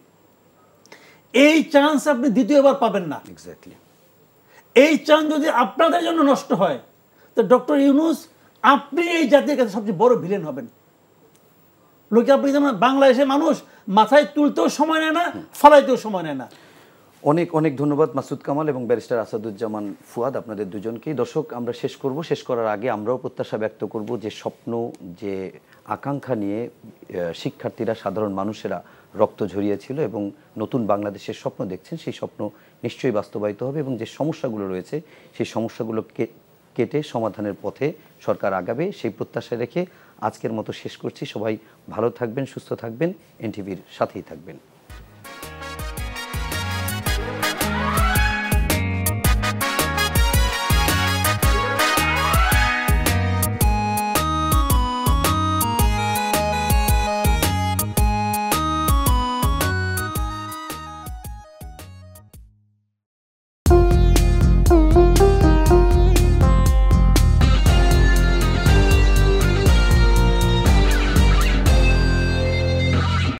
এই চান্স আপনি দ্বিতীয়বার পাবেন না। এক্স্যাক্টলি। এই চান্স যদি আপনাদের জন্য নষ্ট হয়, তো ডক্টর ইউনূস আপনি এই জাতির কাছে সবচেয়ে বড় ভিলেন হবেন। লোকে আপনি যেমন বাংলাদেশের মানুষ মাথায় তুলতেও সময় নেয় না, ফালাইতেও সময় নেয় না। অনেক অনেক ধন্যবাদ মাসুদ কামাল এবং ব্যারিস্টার আসাদুজ্জামান ফুয়াদ, আপনাদের দুজনকেই। দর্শক, আমরা শেষ করব, শেষ করার আগে আমরাও প্রত্যাশা ব্যক্ত করব যে স্বপ্ন, যে আকাঙ্ক্ষা নিয়ে শিক্ষার্থীরা, সাধারণ মানুষেরা রক্ত ঝরিয়েছিল এবং নতুন বাংলাদেশের স্বপ্ন দেখছেন, সেই স্বপ্ন নিশ্চয়ই বাস্তবায়িত হবে এবং যে সমস্যাগুলো রয়েছে সেই সমস্যাগুলোকে কেটে সমাধানের পথে সরকার আগাবে, সেই প্রত্যাশা রেখে আজকের মতো শেষ করছি। সবাই ভালো থাকবেন, সুস্থ থাকবেন, এনটিভির সাথেই থাকবেন।